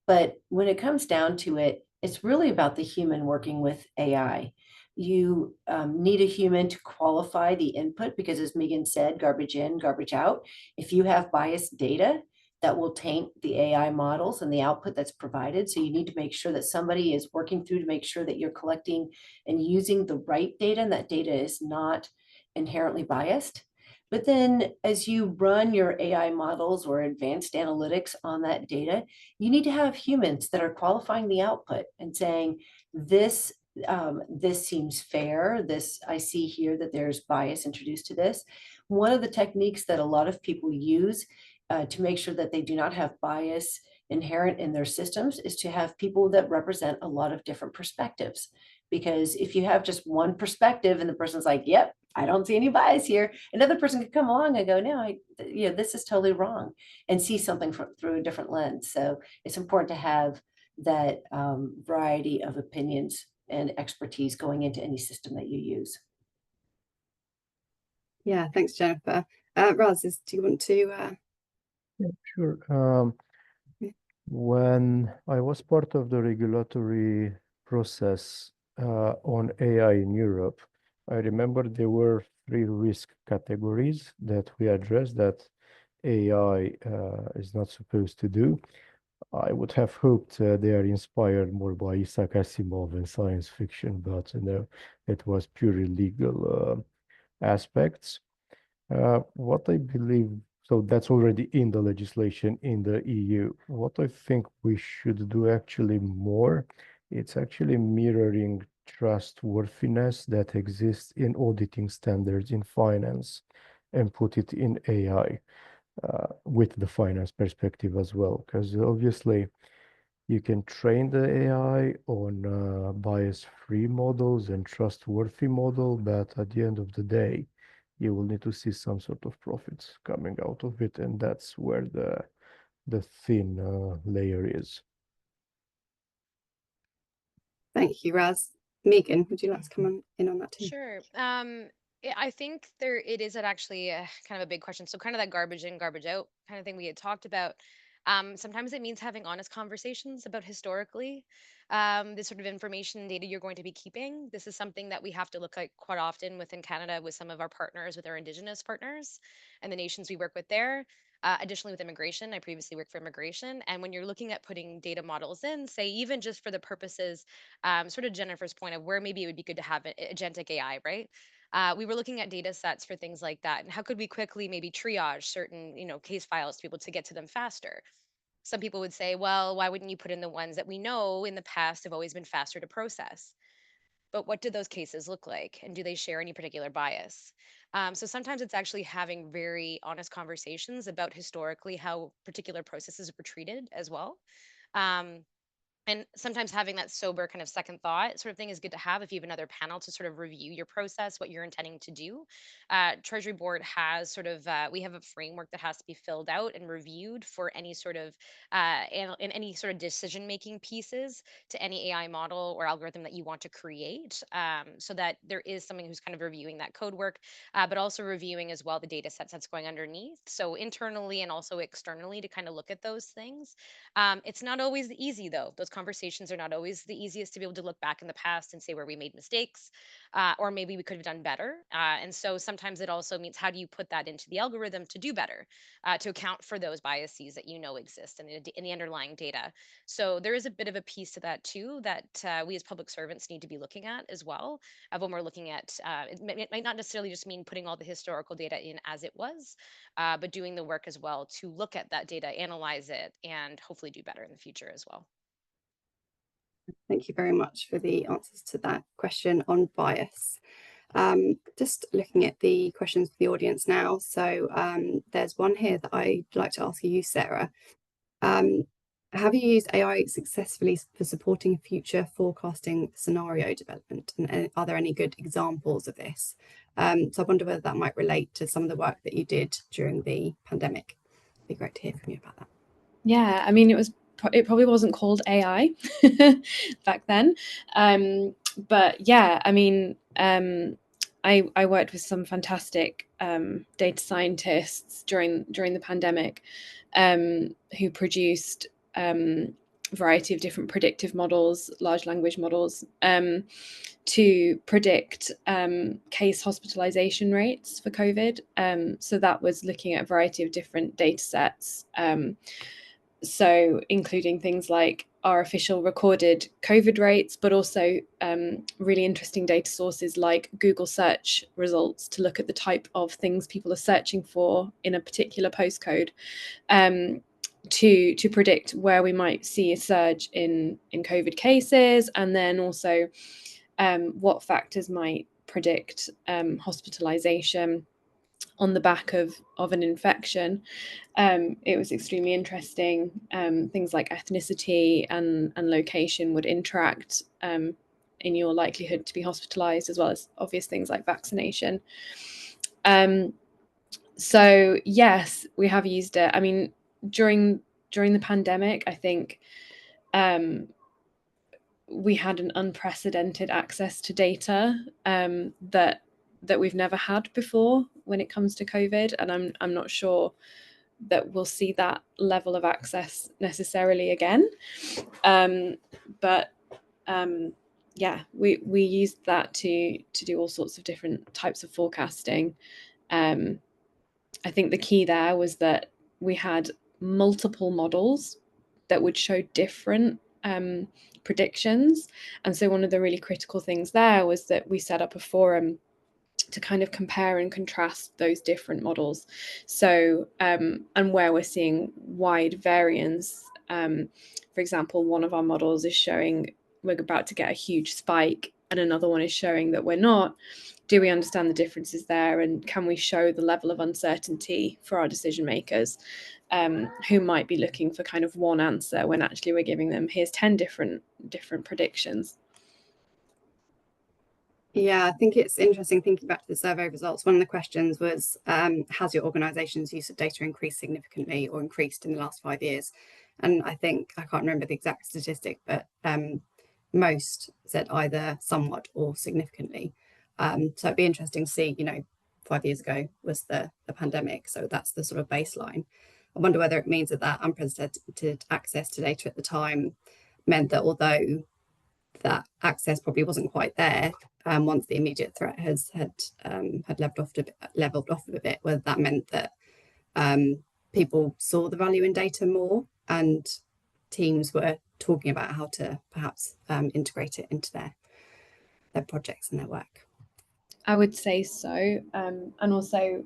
But when it comes down to it, it's really about the human working with AI. You need a human to qualify the input because, as Megan said, garbage in, garbage out. If you have biased data, that will taint the AI models and the output that's provided. So you need to make sure that somebody is working through to make sure that you're collecting and using the right data, and that data is not inherently biased. But then as you run your AI models or advanced analytics on that data, you need to have humans that are qualifying the output and saying, this seems fair. This, I see here that there's bias introduced to this. One of the techniques that a lot of people use to make sure that they do not have bias inherent in their systems is to have people that represent a lot of different perspectives. Because if you have just one perspective and the person's like, yep, I don't see any bias here, another person could come along and go, no, this is totally wrong, and see something through a different lens. So it's important to have that variety of opinions and expertise going into any system that you use. Yeah, thanks, Jennifer. Raz, do you want to? Yeah, sure. When I was part of the regulatory process on AI in Europe, I remember there were 3 risk categories that we addressed that AI is not supposed to do. I would have hoped they are inspired more by Isaac Asimov and science fiction, but it was purely legal aspects. What I believe, so that's already in the legislation in the EU. What I think we should do actually more, it's actually mirroring trustworthiness that exists in auditing standards in finance and put it in AI with the finance perspective as well. Because obviously you can train the AI on bias-free models and trustworthy model, but at the end of the day, you will need to see some sort of profits coming out of it, and that's where the thin layer is. Thank you, Raz. Megan, would you like to come in on that too? Sure. I think it is actually kind of a big question. So kind of that garbage in, garbage out kind of thing we had talked about. Sometimes it means having honest conversations about historically the sort of information and data you're going to be keeping. This is something that we have to look at quite often within Canada with some of our partners, with our Indigenous partners and the nations we work with there. Additionally, with immigration, I previously worked for immigration. And when you're looking at putting data models in, say, even just for the purposes, sort of Jennifer's point of where maybe it would be good to have agentic AI, right? We were looking at data sets for things like that, and how could we quickly maybe triage certain, case files to be able to get to them faster. Some people would say, well, why wouldn't you put in the ones that we know in the past have always been faster to process? But what do those cases look like? And do they share any particular bias? So sometimes it's actually having very honest conversations about historically how particular processes were treated as well. Um, and sometimes having that sober kind of second thought sort of thing is good to have if you have another panel to sort of review your process, what you're intending to do. Treasury Board has sort of, we have a framework that has to be filled out and reviewed for any sort of, in any sort of decision making pieces to any AI model or algorithm that you want to create, so that there is someone who's kind of reviewing that code work, but also reviewing as well the data sets that's going underneath. So internally and also externally to kind of look at those things. It's not always easy, though. Those conversations are not always the easiest to be able to look back in the past and say where we made mistakes, or maybe we could have done better. And so sometimes it also means how do you put that into the algorithm to do better, to account for those biases that exist in the underlying data. So there is a bit of a piece to that too that we as public servants need to be looking at as well. When we're looking at, it might not necessarily just mean putting all the historical data in as it was, but doing the work as well to look at that data, analyze it, and hopefully do better in the future as well. Thank you very much for the answers to that question on bias. Just looking at the questions for the audience now. So there's one here that I'd like to ask you, Sarah. Have you used AI successfully for supporting future forecasting scenario development? And are there any good examples of this? So I wonder whether that might relate to some of the work that you did during the pandemic. It'd be great to hear from you about that. Yeah, I mean, it probably wasn't called AI back then, but yeah, I mean, I worked with some fantastic data scientists during the pandemic, who produced variety of different predictive models, large language models, to predict case hospitalization rates for COVID. So that was looking at a variety of different data sets. So including things like our official recorded COVID rates, but also really interesting data sources like Google search results to look at the type of things people are searching for in a particular postcode, to predict where we might see a surge in COVID cases, and then also what factors might predict hospitalization on the back of an infection. It was extremely interesting. Things like ethnicity and location would interact in your likelihood to be hospitalized, as well as obvious things like vaccination. So yes, we have used it. I mean, during the pandemic, I think we had an unprecedented access to data that we've never had before when it comes to COVID, and I'm not sure that we'll see that level of access necessarily again. But yeah, we used that to do all sorts of different types of forecasting. I think the key there was that we had multiple models that would show different predictions. And so one of the really critical things there was that we set up a forum to kind of compare and contrast those different models. So, and where we're seeing wide variance, for example, one of our models is showing we're about to get a huge spike, and another one is showing that we're not. Do we understand the differences there, and can we show the level of uncertainty for our decision makers, who might be looking for kind of one answer when actually we're giving them, here's 10 different predictions. Yeah, I think it's interesting thinking back to the survey results. One of the questions was, has your organisation's use of data increased significantly or increased in the last 5 years? And I think, I can't remember the exact statistic, but most said either somewhat or significantly. So it'd be interesting to see, 5 years ago was the pandemic. So that's the sort of baseline. I wonder whether it means that unprecedented access to data at the time meant that although that access probably wasn't quite there, once the immediate threat had leveled off a bit, whether that meant that people saw the value in data more and teams were talking about how to perhaps integrate it into their projects and their work. I would say so. And also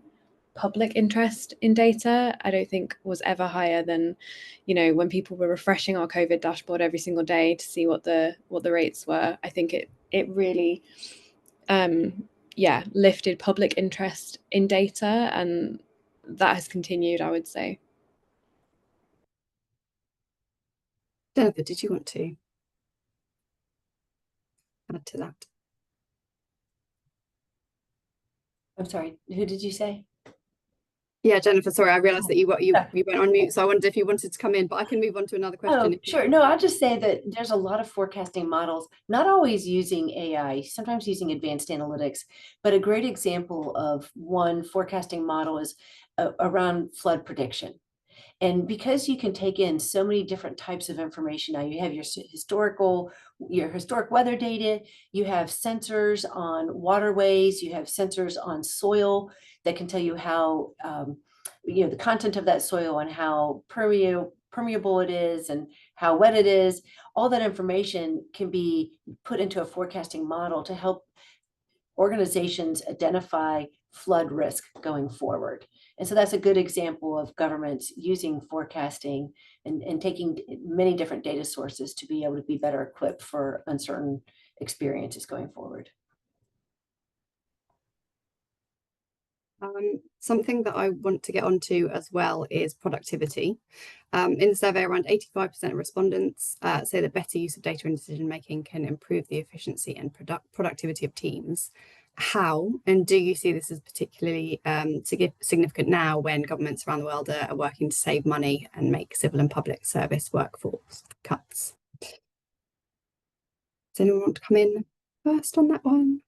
public interest in data, I don't think was ever higher than, when people were refreshing our COVID dashboard every single day to see what the rates were. I think it really lifted public interest in data, and that has continued, I would say. Jennifer, did you want to add to that? I'm sorry, who did you say? Yeah, Jennifer, sorry, I realised that you went on mute, so I wondered if you wanted to come in, but I can move on to another question. Oh, sure. No, I'll just say that there's a lot of forecasting models, not always using AI, sometimes using advanced analytics, but a great example of one forecasting model is around flood prediction. And because you can take in so many different types of information, now you have your historic weather data, you have sensors on waterways, you have sensors on soil that can tell you how, the content of that soil and how permeable it is and how wet it is. All that information can be put into a forecasting model to help organizations identify flood risk going forward. And so that's a good example of governments using forecasting and taking many different data sources to be able to be better equipped for uncertain experiences going forward. Something that I want to get onto as well is productivity. In the survey, around 85% of respondents say that better use of data in decision making can improve the efficiency and productivity of teams. How, and do you see this as particularly significant now when governments around the world are working to save money and make civil and public service workforce cuts? Does anyone want to come in first on that one?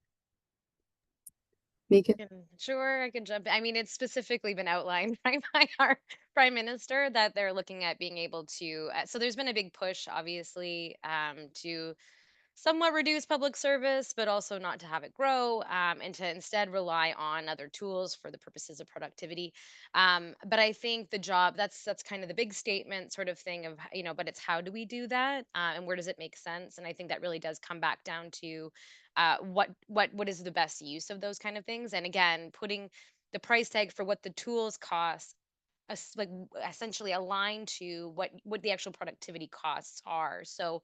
Megan? Sure, I can jump. I mean, it's specifically been outlined by our prime minister that they're looking at being able to. So there's been a big push, obviously, to somewhat reduce public service, but also not to have it grow, and to instead rely on other tools for the purposes of productivity. But I think the job that's kind of the big statement sort of thing of but it's how do we do that, and where does it make sense? And I think that really does come back down to what is the best use of those kind of things, and again, putting the price tag for what the tools cost essentially aligned to what the actual productivity costs are. So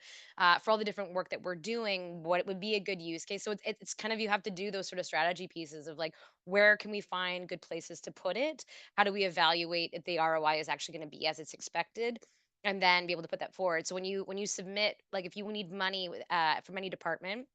for all the different work that we're doing, what would be a good use case? So it's kind of, you have to do those sort of strategy pieces of like, where can we find good places to put it? How do we evaluate if the ROI is actually going to be as it's expected? And then be able to put that forward. So when you submit, like if you need money from any department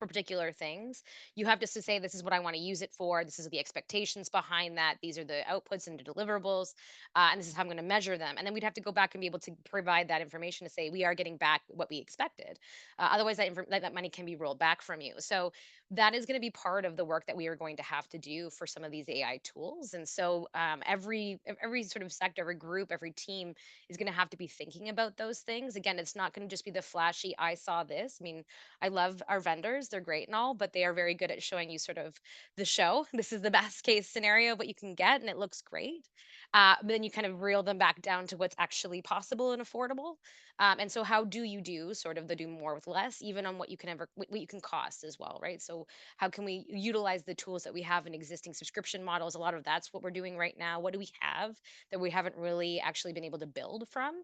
for particular things, you have to say, this is what I want to use it for. This is the expectations behind that. These are the outputs and the deliverables, and this is how I'm going to measure them. And then we'd have to go back and be able to provide that information to say we are getting back what we expected. Otherwise, that money can be rolled back from you. So that is going to be part of the work that we are going to have to do for some of these AI tools. And so every sort of sector, every group, every team is going to have to be thinking about those things. Again, it's not going to just be the flashy, I saw this. I mean, I love our vendors. They're great and all, but they are very good at showing you sort of the show. This is the best case scenario of what you can get, and it looks great. But then you kind of reel them back down to what's actually possible and affordable. And so, how do you do sort of the do more with less, even on what you can what you can cost as well, right? So, how can we utilize the tools that we have in existing subscription models? A lot of that's what we're doing right now. What do we have that we haven't really actually been able to build from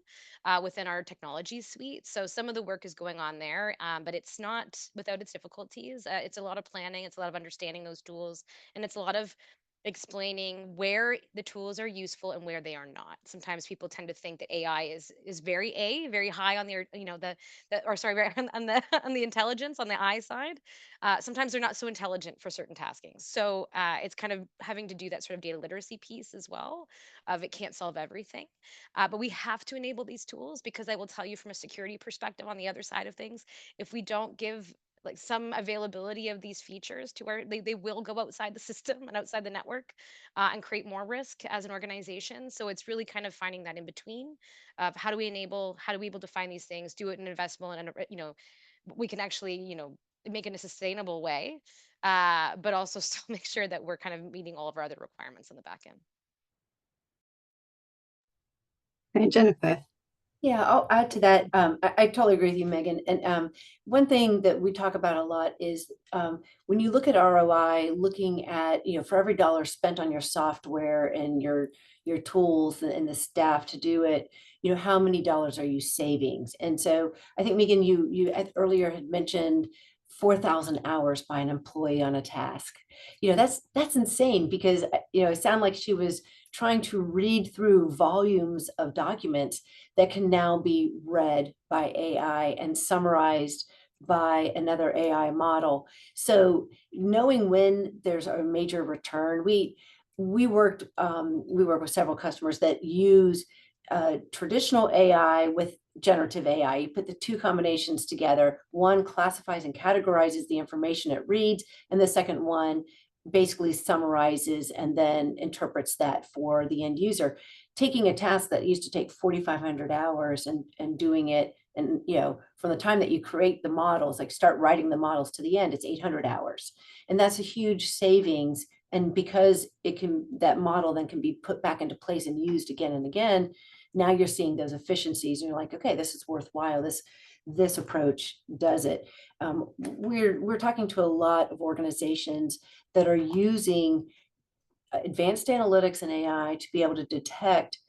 within our technology suite? So some of the work is going on there, but it's not without its difficulties. It's a lot of planning, it's a lot of understanding those tools, and it's a lot of explaining where the tools are useful and where they are not. Sometimes people tend to think that AI is very high on their, or sorry, very on the on the intelligence on the I side. Sometimes they're not so intelligent for certain taskings. So it's kind of having to do that sort of data literacy piece as well. Of it can't solve everything, but we have to enable these tools, because I will tell you, from a security perspective, on the other side of things, if we don't give like some availability of these features to where they will go outside the system and outside the network, and create more risk as an organization. So it's really kind of finding that in between of how do we able to find these things, do it in an investable, and we can actually make it in a sustainable way, but also still make sure that we're kind of meeting all of our other requirements on the back end. Okay, Jennifer. Yeah, I'll add to that. I totally agree with you, Megan. And one thing that we talk about a lot is when you look at ROI, looking at, for every dollar spent on your software and your tools and the staff to do it, how many dollars are you saving? And so I think, Megan, you earlier had mentioned 4,000 hours by an employee on a task. That's insane, because it sounded like she was trying to read through volumes of documents that can now be read by AI and summarized by another AI model. So knowing when there's a major return, we work with several customers that use traditional AI with generative AI. You put the two combinations together. One classifies and categorizes the information it reads, and the second one basically summarizes and then interprets that for the end user, taking a task that used to take 4,500 hours and doing it. And, from the time that you create the models, like start writing the models to the end, it's 800 hours. And that's a huge savings. And because that model then can be put back into place and used again and again, now you're seeing those efficiencies and you're like, okay, this is worthwhile. This approach does it. We're talking to a lot of organizations that are using advanced analytics and AI to be able to detect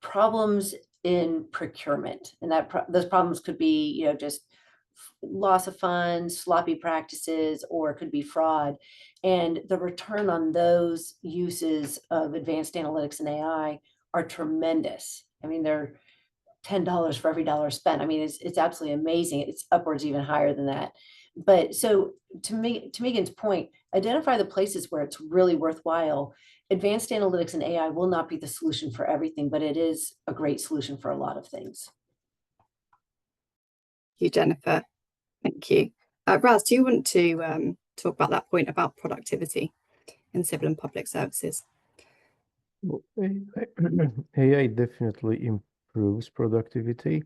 problems in procurement. And those problems could be, just loss of funds, sloppy practices, or it could be fraud. And the return on those uses of advanced analytics and AI are tremendous. I mean, they're $10 for every dollar spent. I mean, it's absolutely amazing. It's upwards even higher than that. But so to Megan's point, identify the places where it's really worthwhile. Advanced analytics and AI will not be the solution for everything, but it is a great solution for a lot of things. Thank you, Jennifer. Thank you. Raz, do you want to talk about that point about productivity in civil and public services? Well, AI definitely improves productivity.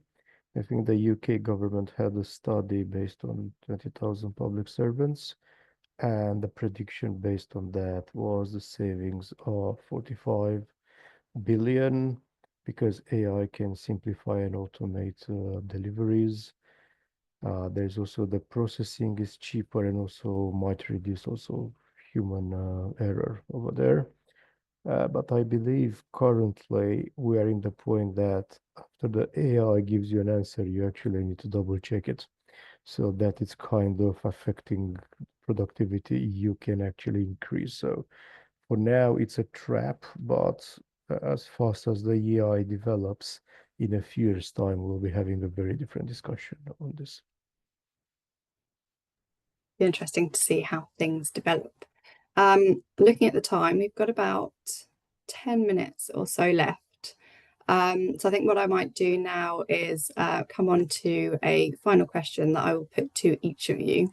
I think the UK government had a study based on 20,000 public servants, and the prediction based on that was the savings of 45 billion because AI can simplify and automate deliveries. There's also the processing is cheaper and also might reduce also human error over there. But I believe currently we are in the point that after the AI gives you an answer, you actually need to double check it. So that it's kind of affecting productivity you can actually increase. So for now, it's a trap, but as fast as the AI develops, in a few years' time, we'll be having a very different discussion on this. Be interesting to see how things develop. Looking at the time, we've got about 10 minutes or so left. So I think what I might do now is come on to a final question that I will put to each of you.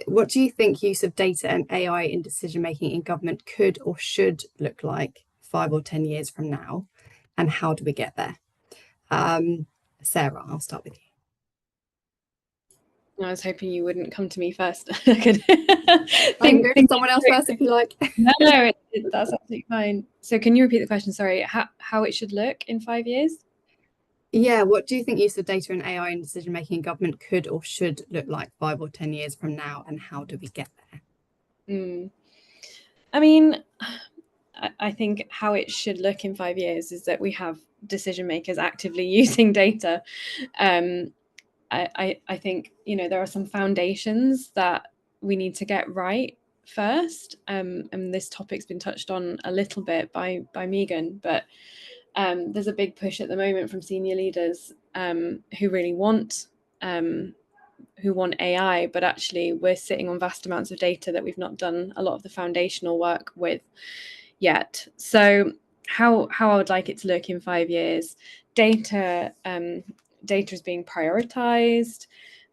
What do you think use of data and AI in decision making in government could or should look like 5 or 10 years from now? And how do we get there? Sarah, I'll start with you. I was hoping you wouldn't come to me first. I could I can go to someone else first if you like. No, that's absolutely fine. So can you repeat the question? Sorry, how it should look in 5 years? Yeah, what do you think use of data and AI in decision making in government could or should look like 5 or 10 years from now, and how do we get there? I mean, I think how it should look in 5 years is that we have decision makers actively using data. I think, you know, there are some foundations that we need to get right first. And this topic's been touched on a little bit by Megan, but there's a big push at the moment from senior leaders who really want AI, but actually we're sitting on vast amounts of data that we've not done a lot of the foundational work with yet. So how I would like it to look in 5 years, data is being prioritized,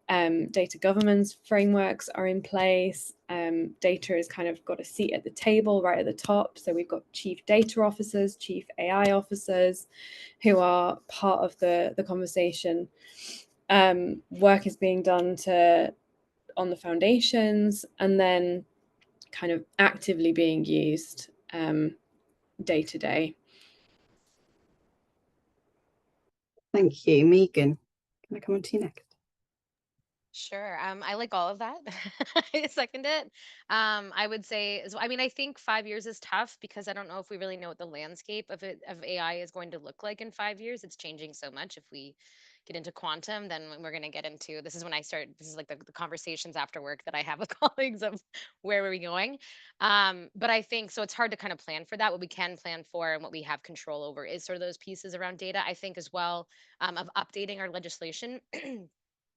data governance frameworks are in place, data has kind of got a seat at the table right at the top. So we've got chief data officers, chief AI officers who are part of the conversation. Work is being done on the foundations and then kind of actively being used day to day. Thank you. Megan, can I come on to you next? Sure. I like all of that. I second it. I would say, I mean, I think 5 years is tough because I don't know if we really know what the landscape of AI is going to look like in 5 years. It's changing so much. If we get into quantum, then we're going to get into, this is when I start, this is like the conversations after work that I have with colleagues of where are we going. But I think, so it's hard to kind of plan for that. What we can plan for and what we have control over is sort of those pieces around data. I think as well, of updating our legislation.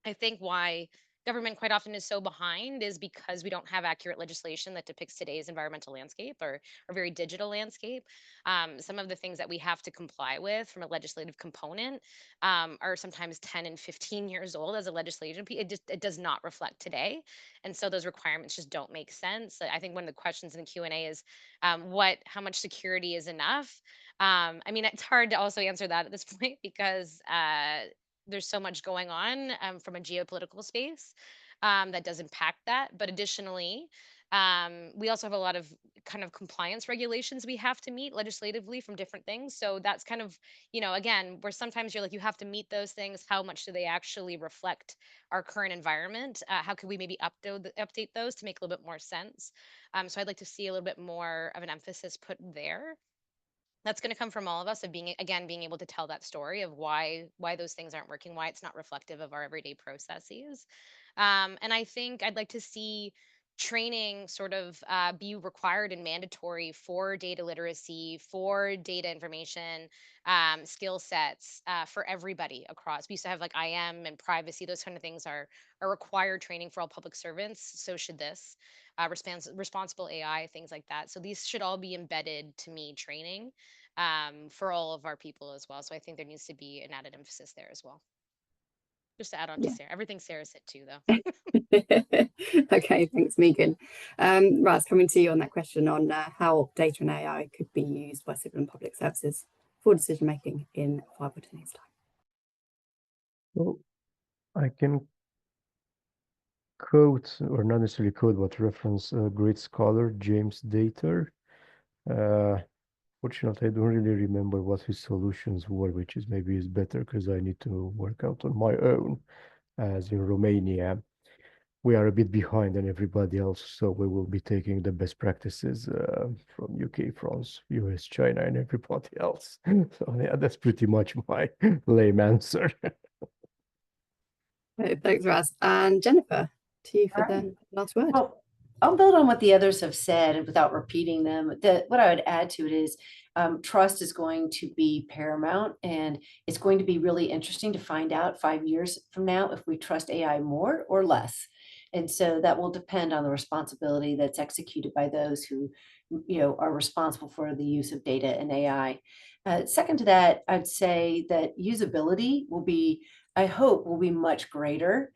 I think why government quite often is so behind is because we don't have accurate legislation that depicts today's environmental landscape or very digital landscape. Some of the things that we have to comply with from a legislative component are sometimes 10 and 15 years old as a legislation. It does not reflect today, and so those requirements just don't make sense. I think one of the questions in the Q&A is how much security is enough. I mean, it's hard to also answer that at this point because there's so much going on from a geopolitical space that does impact that. But additionally, we also have a lot of kind of compliance regulations we have to meet legislatively from different things. So that's kind of, again, where sometimes you're like, you have to meet those things. How much do they actually reflect our current environment? How could we maybe update those to make a little bit more sense? So I'd like to see a little bit more of an emphasis put there. That's going to come from all of us of being able to tell that story of why those things aren't working, why it's not reflective of our everyday processes. And I think I'd like to see training sort of be required and mandatory for data literacy, for data information skill sets for everybody across. We used to have like IM and privacy; those kind of things are required training for all public servants. So should this responsible AI, things like that. So these should all be embedded to me training for all of our people as well. So I think there needs to be an added emphasis there as well. Just to add on to Sarah, everything Sarah said too, though. Okay, thanks, Megan. Raz, coming to you on that question on how data and AI could be used by civil and public services for decision making in 5 or 10 years' time. Well, I can quote, or not necessarily quote, but reference a great scholar, James Dater. Fortunately, I don't really remember what his solutions were, which is maybe is better because I need to work out on my own. As in Romania, we are a bit behind than everybody else, so we will be taking the best practices from UK, France, US, China, and everybody else. So yeah, that's pretty much my lame answer. Thanks, Raz. And Jennifer, to you for Alright. the last word. Well, I'll build on what the others have said and without repeating them. What I would add to it is trust is going to be paramount, and it's going to be really interesting to find out 5 years from now if we trust AI more or less. And so that will depend on the responsibility that's executed by those who, are responsible for the use of data and AI. Second to that, I'd say that usability will be, I hope, will be much greater.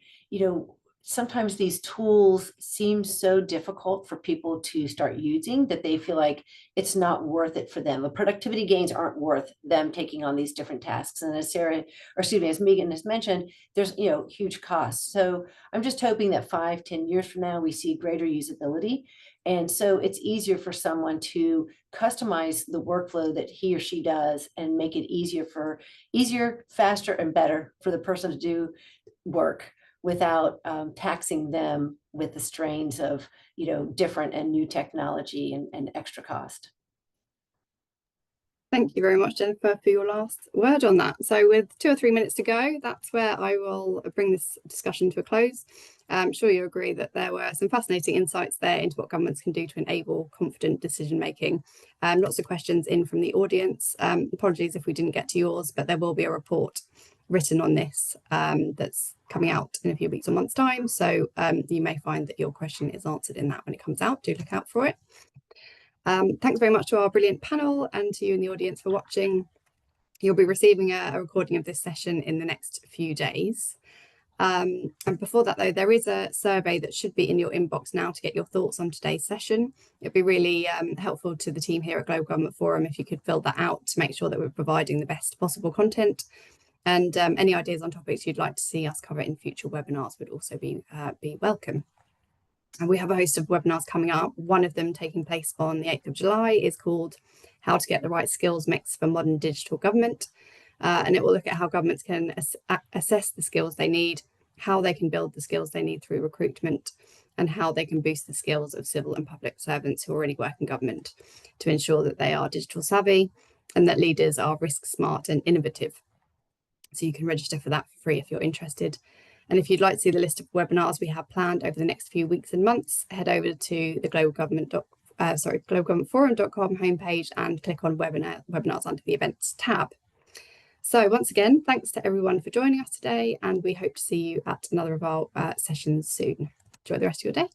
Sometimes these tools seem so difficult for people to start using that they feel like it's not worth it for them. The productivity gains aren't worth them taking on these different tasks. And as as Megan has mentioned, there's, huge costs. So I'm just hoping that 5-10 years from now, we see greater usability. And so it's easier for someone to customize the workflow that he or she does and make it easier, faster, and better for the person to do work without taxing them with the strains of, different and new technology and extra cost. Thank you very much, Jennifer, for your last word on that. So with 2 or 3 minutes to go, that's where I will bring this discussion to a close. I'm sure you agree that there were some fascinating insights there into what governments can do to enable confident decision making. Lots of questions in from the audience. Apologies if we didn't get to yours, but there will be a report written on this that's coming out in a few weeks or months' time. So you may find that your question is answered in that when it comes out. Do look out for it. Thanks very much to our brilliant panel and to you in the audience for watching. You'll be receiving a recording of this session in the next few days. And before that, though, there is a survey that should be in your inbox now to get your thoughts on today's session. It'd be really helpful to the team here at Global Government Forum if you could fill that out to make sure that we're providing the best possible content. And any ideas on topics you'd like to see us cover in future webinars would also be welcome. And we have a host of webinars coming up. One of them taking place on the 8th of July is called How to Get the Right Skills Mix for Modern Digital Government. And it will look at how governments can assess the skills they need, how they can build the skills they need through recruitment, and how they can boost the skills of civil and public servants who already work in government to ensure that they are digital savvy and that leaders are risk smart and innovative. So you can register for that for free if you're interested. And if you'd like to see the list of webinars we have planned over the next few weeks and months, head over to the globalgovernmentforum.com homepage and click on webinars under the events tab. So once again, thanks to everyone for joining us today, and we hope to see you at another of our sessions soon. Enjoy the rest of your day.